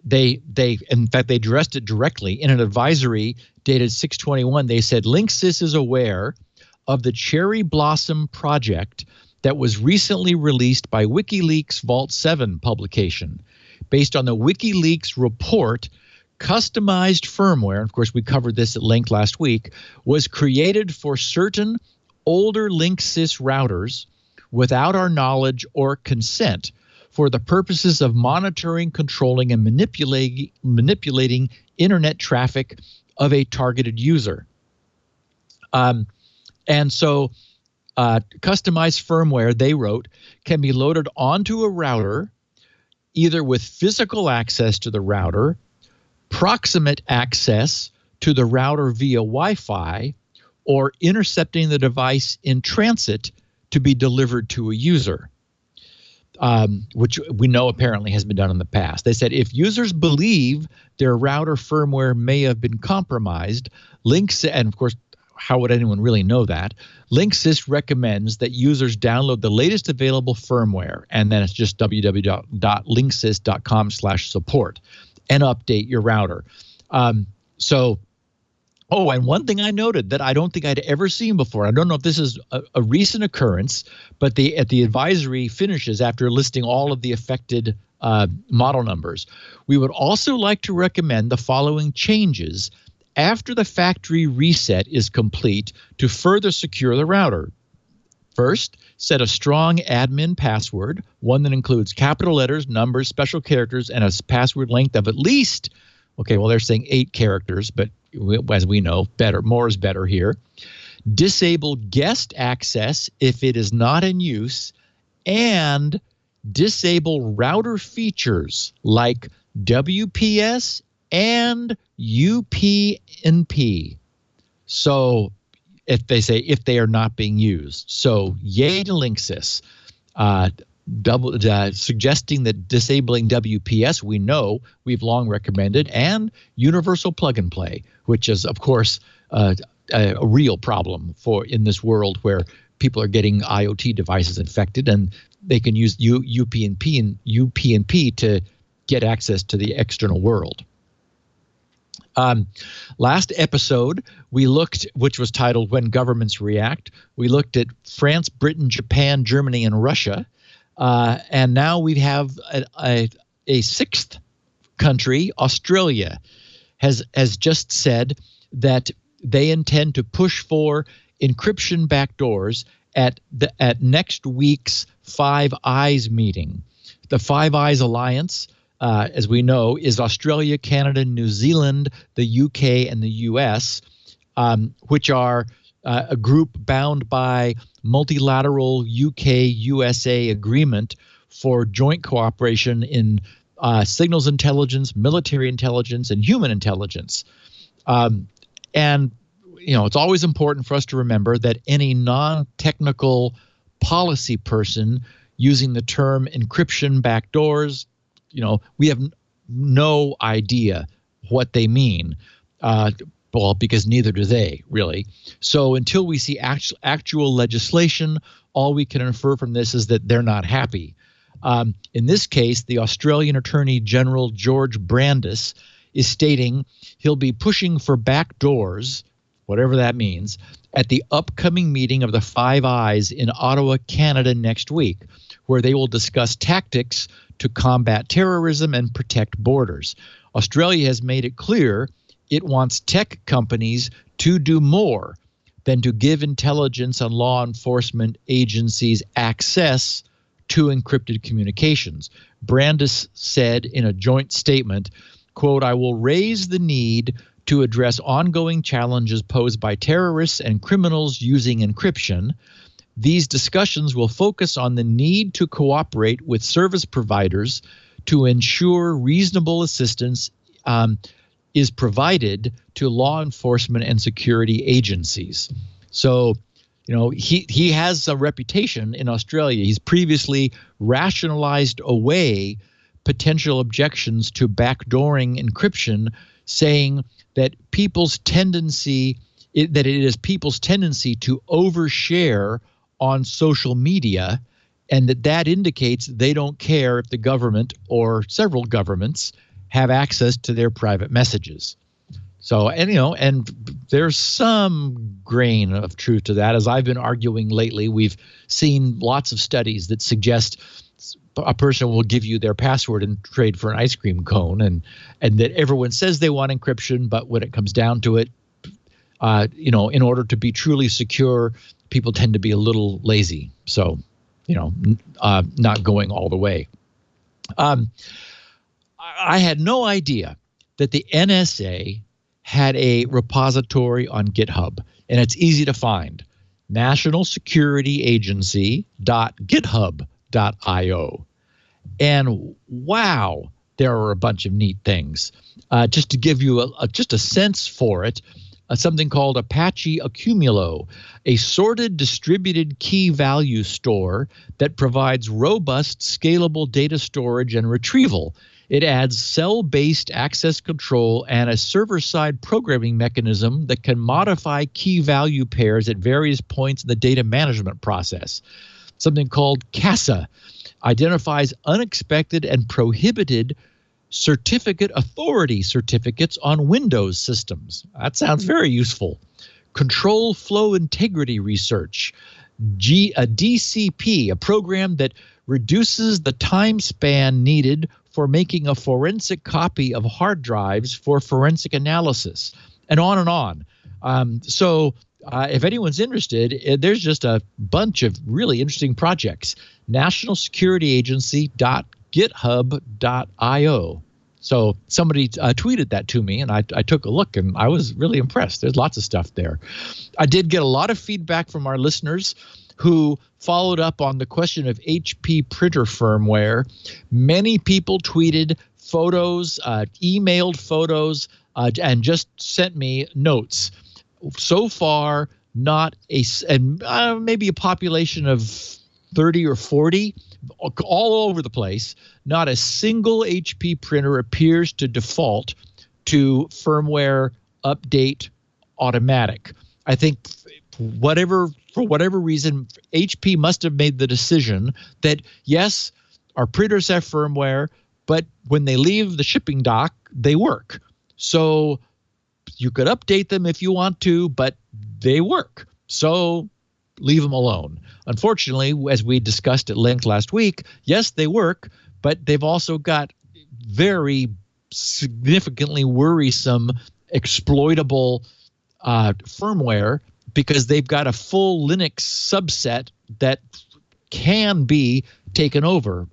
in fact they addressed it directly in an advisory dated 6/21. They said LinkSys is aware of the Cherry Blossom project that was recently released by WikiLeaks Vault7 publication. Based on the WikiLeaks report, customized firmware, of course we covered this at length last week, was created for certain older LinkSys routers without our knowledge or consent for the purposes of monitoring, controlling, and manipulating internet traffic of a targeted user. And so customized firmware, they wrote, can be loaded onto a router either with physical access to the router, proximate access to the router via Wi-Fi, or intercepting the device in transit to be delivered to a user, which we know apparently has been done in the past. They said if users believe their router firmware may have been compromised, and of course, how would anyone really know that? LinkSys recommends that users download the latest available firmware, and then it's just www.linksys.com/support, and update your router. And one thing I noted that I don't think I'd ever seen before, I don't know if this is a recent occurrence, but at the advisory finishes after listing all of the affected model numbers. We would also like to recommend the following changes after the factory reset is complete to further secure the router. First, set a strong admin password, one that includes capital letters, numbers, special characters, and a password length of at least, okay, well, they're saying 8 characters, but as we know, more is better here. Disable guest access if it is not in use, and disable router features like WPS and UPnP. So if they are not being used. So yay to LinkSys. Suggesting that disabling WPS, we've long recommended, and universal plug and play, which is, of course, a real problem in this world where people are getting IoT devices infected, and they can use UPnP to get access to the external world. Last episode, we looked, which was titled When Governments React, we looked at France, Britain, Japan, Germany, and Russia. And now we have a 6th country, Australia, has just said that they intend to push for encryption backdoors at next week's Five Eyes meeting. The Five Eyes Alliance, as we know, is Australia, Canada, New Zealand, the UK, and the US, which are a group bound by multilateral UK-USA agreement for joint cooperation in signals intelligence, military intelligence, and human intelligence. And it's always important for us to remember that any non-technical policy person using the term encryption backdoors, we have no idea what they mean. Well, because neither do they, really. So until we see actual legislation, all we can infer from this is that they're not happy. In this case, the Australian Attorney General George Brandis is stating he'll be pushing for backdoors, whatever that means, at the upcoming meeting of the Five Eyes in Ottawa, Canada next week, where they will discuss tactics to combat terrorism and protect borders. Australia has made it clear it wants tech companies to do more than to give intelligence and law enforcement agencies access to encrypted communications. Brandis said in a joint statement, quote, "I will raise the need to address ongoing challenges posed by terrorists and criminals using encryption. These discussions will focus on the need to cooperate with service providers to ensure reasonable assistance is provided to law enforcement and security agencies." So, he has a reputation in Australia. He's previously rationalized away potential objections to backdooring encryption, saying that it is people's tendency to overshare on social media, and that indicates they don't care if the government or several governments have access to their private messages. So, and there's some grain of truth to that. As I've been arguing lately, we've seen lots of studies that suggest a person will give you their password and trade for an ice cream cone, and that everyone says they want encryption, but when it comes down to it, in order to be truly secure, people tend to be a little lazy. So, not going all the way. I had no idea that the NSA had a repository on GitHub, and it's easy to find. National Security Agency.github.io. And wow, there are a bunch of neat things. Just to give you just a sense for it, something called Apache Accumulo, a sorted distributed key value store that provides robust, scalable data storage and retrieval. It adds cell-based access control and a server-side programming mechanism that can modify key value pairs at various points in the data management process. Something called CASA identifies unexpected and prohibited certificate authority certificates on Windows systems. That sounds very useful. Control flow integrity research. A DCP, a program that reduces the time span needed for making a forensic copy of hard drives for forensic analysis, and on and on. So if anyone's interested, there's just a bunch of really interesting projects. National Security Agency.github.io. So somebody tweeted that to me, and I took a look, and I was really impressed. There's lots of stuff there. I did get a lot of feedback from our listeners who followed up on the question of HP printer firmware. Many people tweeted photos, emailed photos, and just sent me notes. So far, maybe a population of 30 or 40, all over the place. Not a single HP printer appears to default to firmware update automatic. I think for whatever reason, HP must have made the decision that, yes, our printers have firmware, but when they leave the shipping dock, they work. So you could update them if you want to, but they work. So leave them alone. Unfortunately, as we discussed at length last week, yes, they work, but they've also got very significantly worrisome, exploitable firmware, because they've got a full Linux subset that can be taken over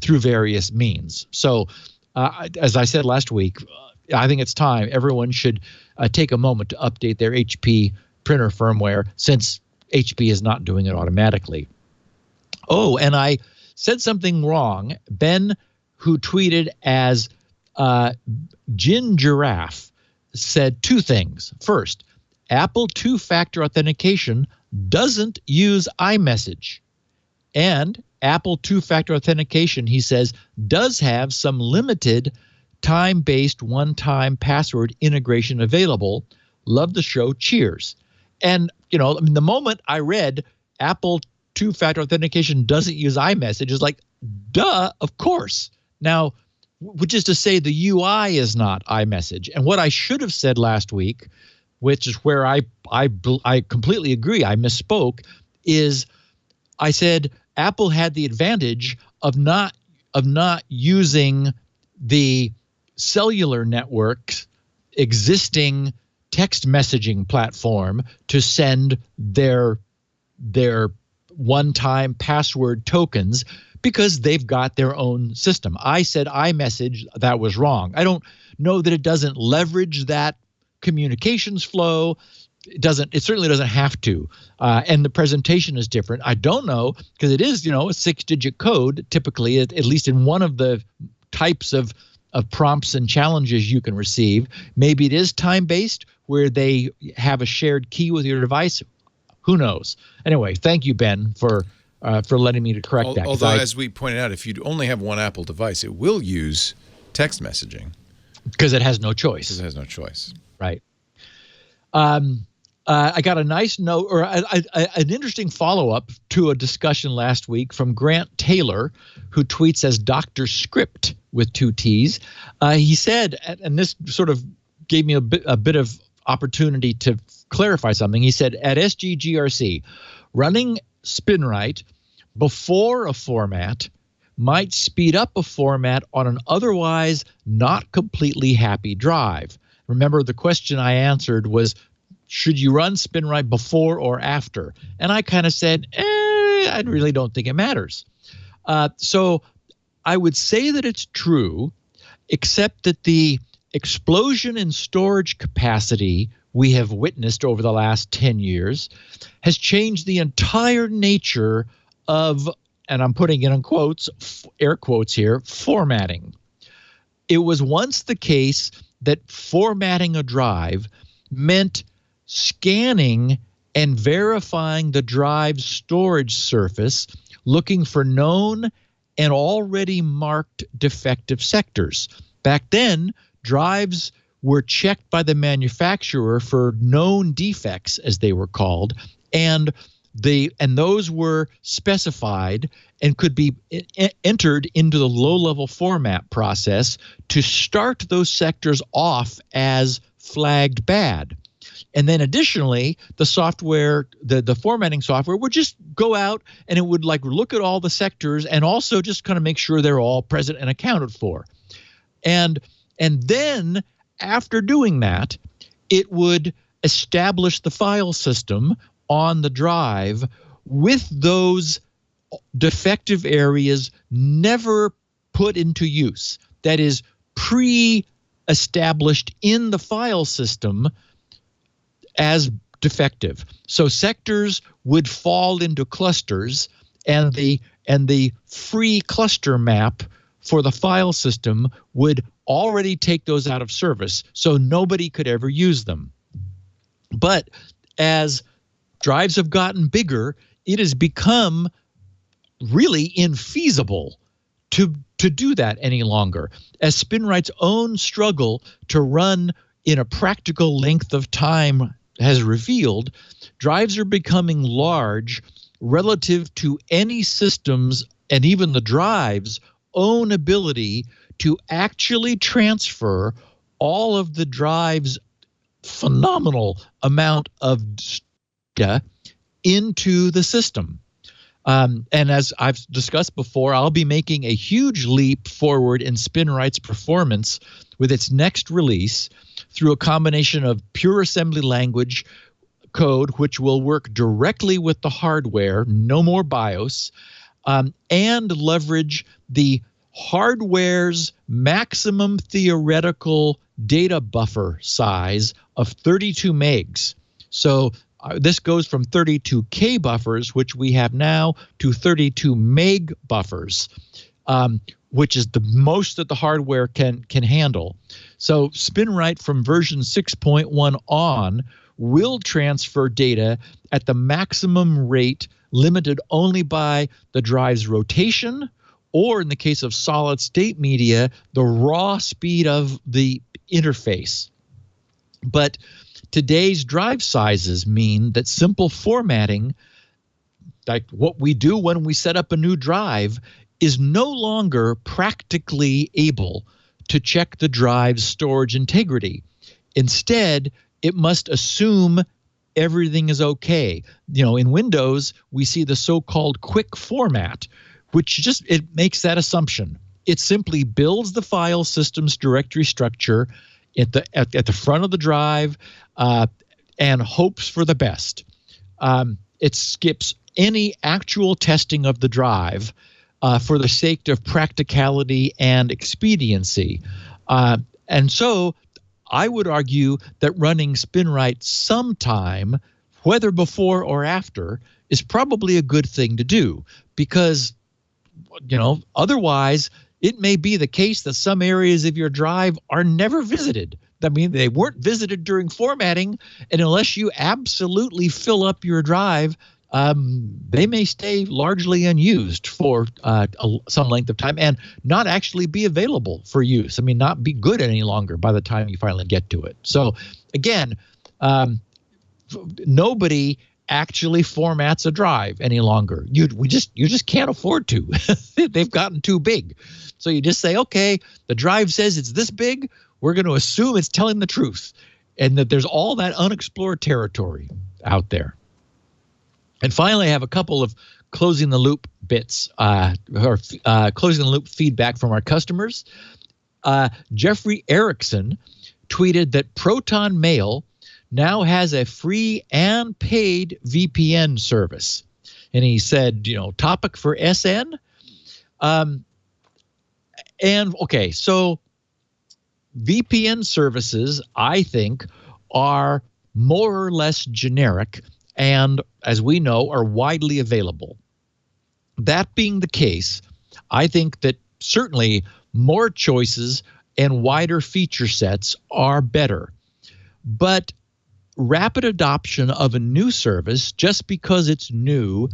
through various means. So as I said last week, I think it's time everyone should take a moment to update their HP printer firmware, since HP is not doing it automatically. Oh, and I said something wrong. Ben, who tweeted as Gin Giraffe, said two things. First, Apple two-factor authentication doesn't use iMessage. And Apple two-factor authentication, he says, does have some limited time-based one-time password integration available. Love the show. Cheers. And, the moment I read Apple two-factor authentication doesn't use iMessage, is like, duh, of course. Now, which is to say the UI is not iMessage. And what I should have said last week, which is where I completely agree, I misspoke, is I said Apple had the advantage of not using the cellular networks existing text messaging platform to send their one-time password tokens because they've got their own system. I said iMessage, that was wrong. I don't know that it doesn't leverage that communications flow. It certainly doesn't have to. And the presentation is different. I don't know, because it is, a 6-digit code, typically, at least in one of the types of prompts and challenges you can receive. Maybe it is time-based, where they have a shared key with your device. Who knows? Anyway, thank you, Ben, for letting me to correct that. Although, as we pointed out, if you only have one Apple device, it will use text messaging. Because it has no choice. Because it has no choice. Right. I got a nice note, or an interesting follow-up to a discussion last week from Grant Taylor, who tweets as Dr. Script with 2 T's. He said, and this sort of gave me a bit of opportunity to clarify something. He said, at SGGRC, running Spinrite before a format might speed up a format on an otherwise not completely happy drive. Remember, the question I answered was, should you run Spinrite before or after? And I kind of said, I really don't think it matters. So I would say that it's true, except that the explosion in storage capacity we have witnessed over the last 10 years has changed the entire nature of, and I'm putting it in quotes, air quotes here, formatting. It was once the case that formatting a drive meant scanning and verifying the drive's storage surface, looking for known and already marked defective sectors. Back then, drives were checked by the manufacturer for known defects, as they were called, and those were specified and could be entered into the low-level format process to start those sectors off as flagged bad. And then additionally, the software, the formatting software would just go out and it would look at all the sectors and also just kind of make sure they're all present and accounted for. And then after doing that, it would establish the file system on the drive with those defective areas never put into use. That is, pre-established in the file system as defective. So sectors would fall into clusters, and the free cluster map for the file system would already take those out of service, so nobody could ever use them. But as drives have gotten bigger, it has become really infeasible to do that any longer. As Spinrite's own struggle to run in a practical length of time has revealed, drives are becoming large relative to any system's and even the drive's own ability to actually transfer all of the drive's phenomenal amount of data into the system. And as I've discussed before, I'll be making a huge leap forward in Spinrite's performance with its next release through a combination of pure assembly language code, which will work directly with the hardware, no more BIOS, and leverage the hardware's maximum theoretical data buffer size of 32 megs. So this goes from 32K buffers, which we have now, to 32 meg buffers, which is the most that the hardware can handle. So Spinrite from version 6.1 on will transfer data at the maximum rate, limited only by the drive's rotation, or in the case of solid state media, the raw speed of the interface. But today's drive sizes mean that simple formatting, like what we do when we set up a new drive, is no longer practically able to check the drive's storage integrity. Instead, it must assume everything is okay. In Windows, we see the so-called quick format, which it makes that assumption. It simply builds the file system's directory structure at the front of the drive and hopes for the best. It skips any actual testing of the drive for the sake of practicality and expediency. And so I would argue that running Spinrite sometime, whether before or after, is probably a good thing to do, because otherwise it may be the case that some areas of your drive are never visited. I mean, they weren't visited during formatting, and unless you absolutely fill up your drive, they may stay largely unused for some length of time and not actually be available for use. I mean, not be good any longer by the time you finally get to it. So again, nobody actually formats a drive any longer. You just can't afford to. They've gotten too big. So you just say, okay, the drive says it's this big. We're going to assume it's telling the truth, and that there's all that unexplored territory out there. And finally, I have a couple of closing the loop bits, or closing the loop feedback from our customers. Jeffrey Erickson tweeted that Proton Mail now has a free and paid VPN service. And he said, topic for SN. And okay, so VPN services, I think, are more or less generic and, as we know, are widely available. That being the case, I think that certainly more choices and wider feature sets are better. But rapid adoption of a new service just because it's new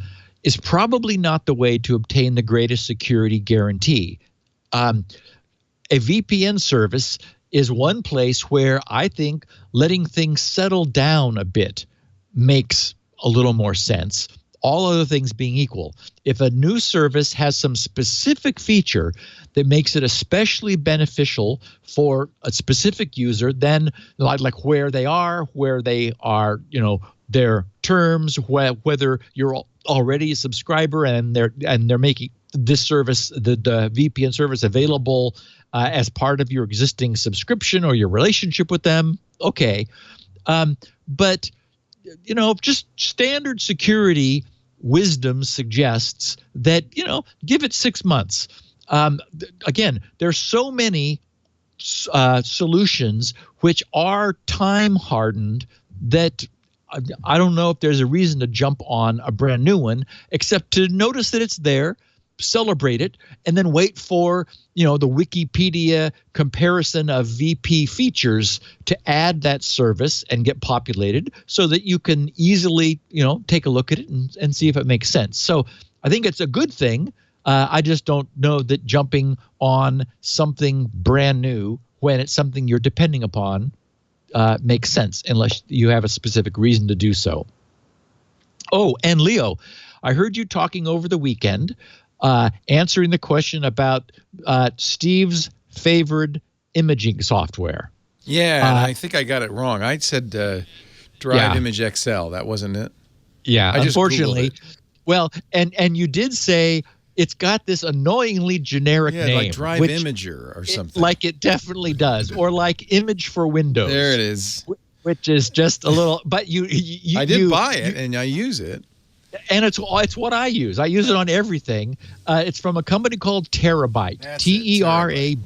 is probably not the way to obtain the greatest security guarantee. A VPN service is one place where I think letting things settle down a bit makes a little more sense, all other things being equal. If a new service has some specific feature that makes it especially beneficial for a specific user, then like where they are, their terms, whether you're already a subscriber and they're making this service, the VPN service, available as part of your existing subscription or your relationship with them, okay. But just standard security wisdom suggests that, give it 6 months. Again, there's so many solutions which are time hardened that I don't know if there's a reason to jump on a brand new one, except to notice that it's there, celebrate it, and then wait for the Wikipedia comparison of VP features to add that service and get populated so that you can easily take a look at it and see if it makes sense. So I think it's a good thing. I just don't know that jumping on something brand new when it's something you're depending upon makes sense unless you have a specific reason to do so. Oh, and Leo, I heard you talking over the weekend answering the question about Steve's favored imaging software. Yeah, and I think I got it wrong. I said Drive Image XL. That wasn't it? Yeah, I just unfortunately. Googled it. Well, and you did say it's got this annoyingly generic name. Like Drive Imager or something. Like it definitely does. Or like Image for Windows. There it is. Which is just a little, but I did buy it and I use it. And it's what I use. I use it on everything. It's from a company called Terabyte. Terabyte.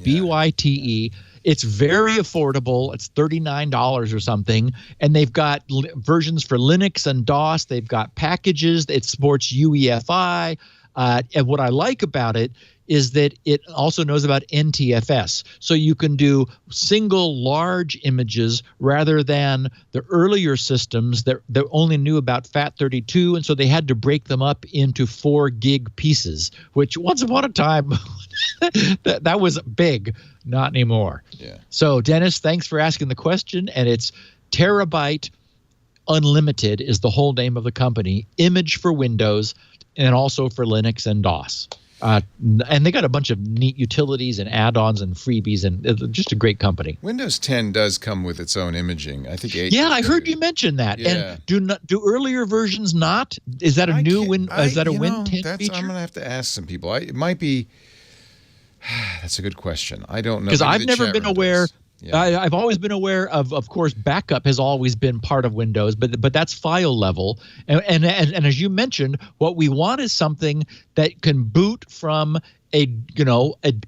It's very affordable. It's $39 or something. And they've got versions for Linux and DOS. They've got packages. It supports UEFI. And what I like about it is that it also knows about NTFS. So you can do single large images rather than the earlier systems that only knew about FAT32. And so they had to break them up into 4 gig pieces, which once upon a time, that was big. Not anymore. Yeah. So Dennis, thanks for asking the question. And it's Terabyte Unlimited is the whole name of the company. Image for Windows and also for Linux and DOS. And they got a bunch of neat utilities and add-ons and freebies, and just a great company. Windows 10 does come with its own imaging. I think 8. Yeah, I heard you mention that. Yeah. And do earlier versions not? Is that a new Win? Is that a Win 10 feature? I'm going to have to ask some people. It might be. That's a good question. I don't know. Because Maybe I've the never chat been room aware. does. Yeah. I've always been aware of course, backup has always been part of Windows, but that's file level. And as you mentioned, what we want is something that can boot from a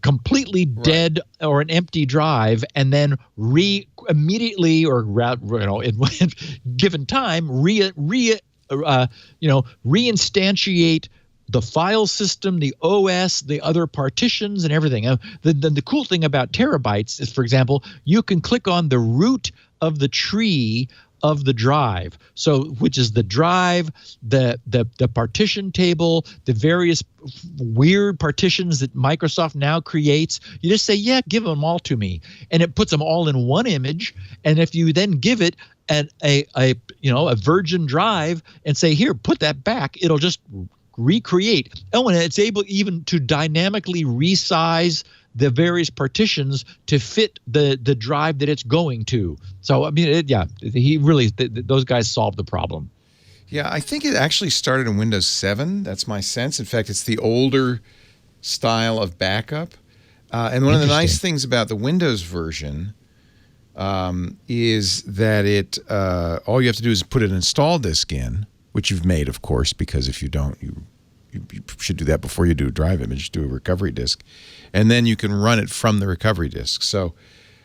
completely dead or an empty drive, and then immediately or in given time reinstantiate the file system, the OS, the other partitions, and everything. The cool thing about terabytes is, for example, you can click on the root of the tree of the drive. So, which is the drive, the partition table, the various weird partitions that Microsoft now creates. You just say, yeah, give them all to me, and it puts them all in one image. And if you then give it a virgin drive and say, here, put that back, it'll just recreate. Oh, and it's able even to dynamically resize the various partitions to fit the drive that it's going to. So, I mean, those guys solved the problem. Yeah, I think it actually started in Windows 7. That's my sense. In fact, it's the older style of backup. And one of the nice things about the Windows version is that it all you have to do is put an install disk in, which you've made, of course, because if you don't, you should do that before you do a drive image, do a recovery disk. And then you can run it from the recovery disk. So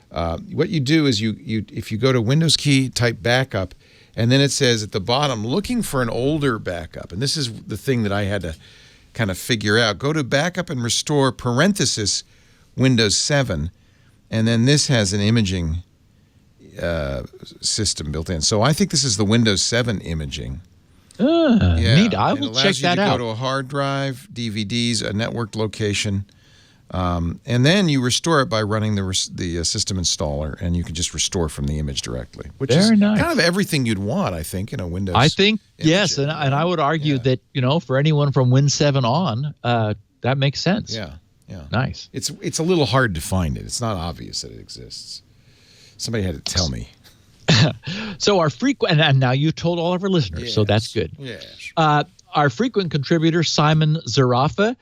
what you do is if you go to Windows key, type backup, and then it says at the bottom, looking for an older backup. And this is the thing that I had to kind of figure out. Go to backup and restore parenthesis Windows 7. And then this has an imaging system built in. So I think this is the Windows 7 imaging. Neat. I will check that out. Go to a hard drive, DVDs, a networked location, and then you restore it by running the system installer, and you can just restore from the image directly, which is kind of everything you'd want, I think, in a Windows. I think yes, and I would argue that for anyone from Win 7 on, that makes sense. Yeah, yeah, nice. It's a little hard to find it. It's not obvious that it exists. Somebody had to tell me. So our frequent, and now you told all of our listeners, so that's good. Yes. Our frequent contributor, Simon Zarafa,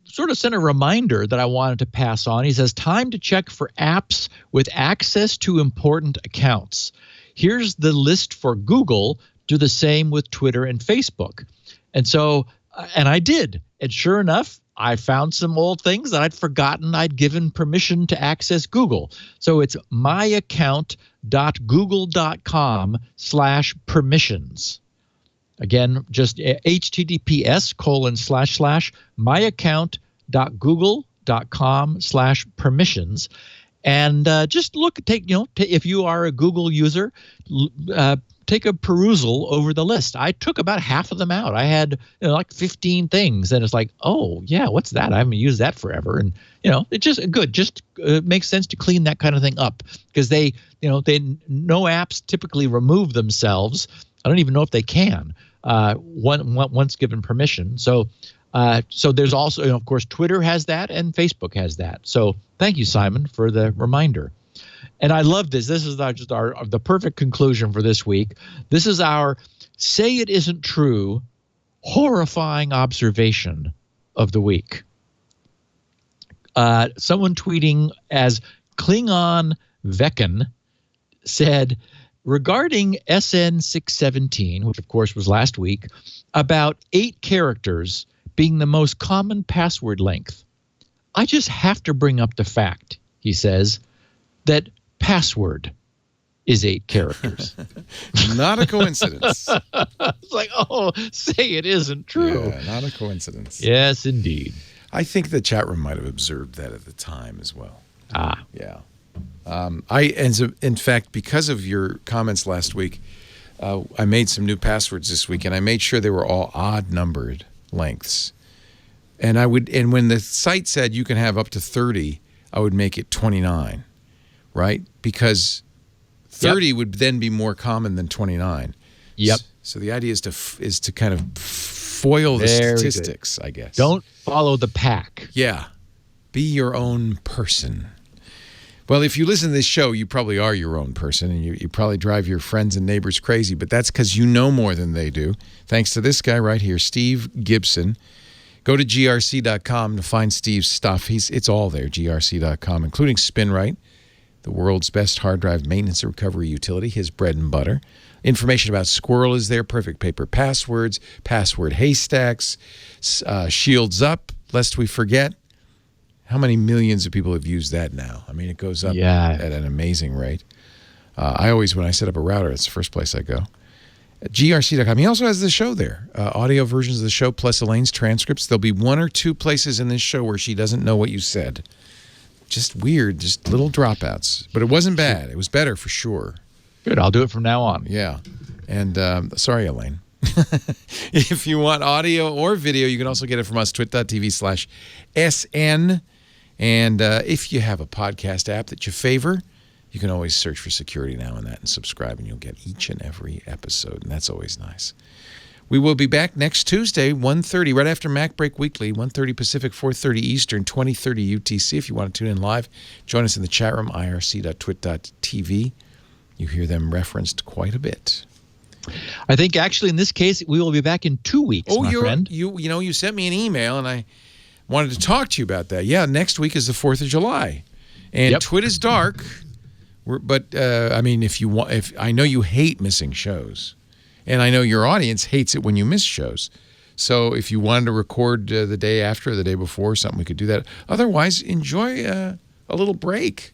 sort of sent a reminder that I wanted to pass on. He says, time to check for apps with access to important accounts. Here's the list for Google. Do the same with Twitter and Facebook. And so, and I did. And sure enough, I found some old things that I'd forgotten I'd given permission to access Google. So it's myaccount.google.com/permissions. Again, just https://myaccount.google.com/permissions. And just if you are a Google user, take a perusal over the list. I took about half of them out. I had like 15 things, and it's like, oh yeah, what's that? I haven't used that forever, and it's just good. Just makes sense to clean that kind of thing up, because no apps typically remove themselves. I don't even know if they can once given permission. So there's also, of course, Twitter has that and Facebook has that. So thank you, Simon, for the reminder. And I love this. This is the perfect conclusion for this week. This is our Say It Isn't True horrifying observation of the week. Someone tweeting as Klingon Vekan said, regarding SN 617, which of course was last week, about 8 characters being the most common password length. I just have to bring up the fact, he says, that password is 8 characters. Not a coincidence. It's like, oh, say it isn't true. Yeah, not a coincidence. Yes, indeed. I think the chat room might have observed that at the time as well. Yeah. In fact, because of your comments last week, I made some new passwords this week, and I made sure they were all odd numbered lengths. And when the site said you can have up to 30, I would make it 29, right? Because 30 would then be more common than 29. Yep. So the idea is to kind of foil the statistics, I guess. Don't follow the pack. Yeah. Be your own person. Well, if you listen to this show, you probably are your own person, and you probably drive your friends and neighbors crazy, but that's because you know more than they do. Thanks to this guy right here, Steve Gibson. Go to grc.com to find Steve's stuff. It's all there, grc.com, including Spinrite, the world's best hard drive maintenance and recovery utility, his bread and butter. Information about Squirrel is there, perfect paper passwords, password haystacks, Shields Up, lest we forget. How many millions of people have used that now? I mean, it goes up at an amazing rate. I always, when I set up a router, it's the first place I go. At grc.com. He also has the show there, audio versions of the show, plus Elaine's transcripts. There'll be 1 or 2 places in this show where she doesn't know what you said. Just weird, just little dropouts. But it wasn't bad. It was better for sure. Good. I'll do it from now on. Yeah. And sorry, Elaine. If you want audio or video, you can also get it from us, twit.tv/SN. And if you have a podcast app that you favor, you can always search for Security Now in that and subscribe, and you'll get each and every episode, and that's always nice. We will be back next Tuesday, 1:30, right after Mac Break Weekly, 1:30 Pacific, 4:30 Eastern, 20:30 UTC. If you want to tune in live, join us in the chat room, irc.twit.tv. You hear them referenced quite a bit. I think actually in this case, we will be back in 2 weeks, my friend. You sent me an email, and I wanted to talk to you about that. Yeah, next week is the 4th of July. And Twit is dark. I mean, if I know you hate missing shows, and I know your audience hates it when you miss shows. So if you wanted to record the day after or the day before, something, we could do that. Otherwise, enjoy a little break.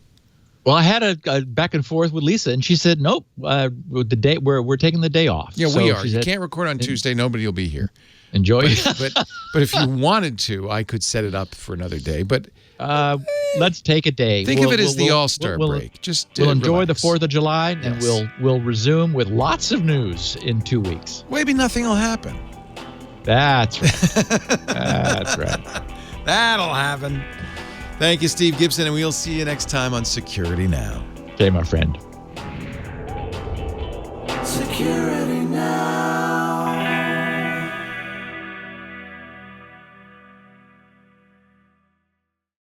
Well, I had a back and forth with Lisa, and she said, "Nope, the day we're taking the day off." Yeah, we are. You can't record on Tuesday. Nobody will be here. Enjoy it. But if you wanted to, I could set it up for another day. But let's take a day. Think of it as the All-Star break. We'll enjoy the 4th of July, Yes. and we'll resume with lots of news in 2 weeks. Maybe nothing will happen. That's right. That's right. That'll happen. Thank you, Steve Gibson, and we'll see you next time on Security Now. Okay, my friend. Security.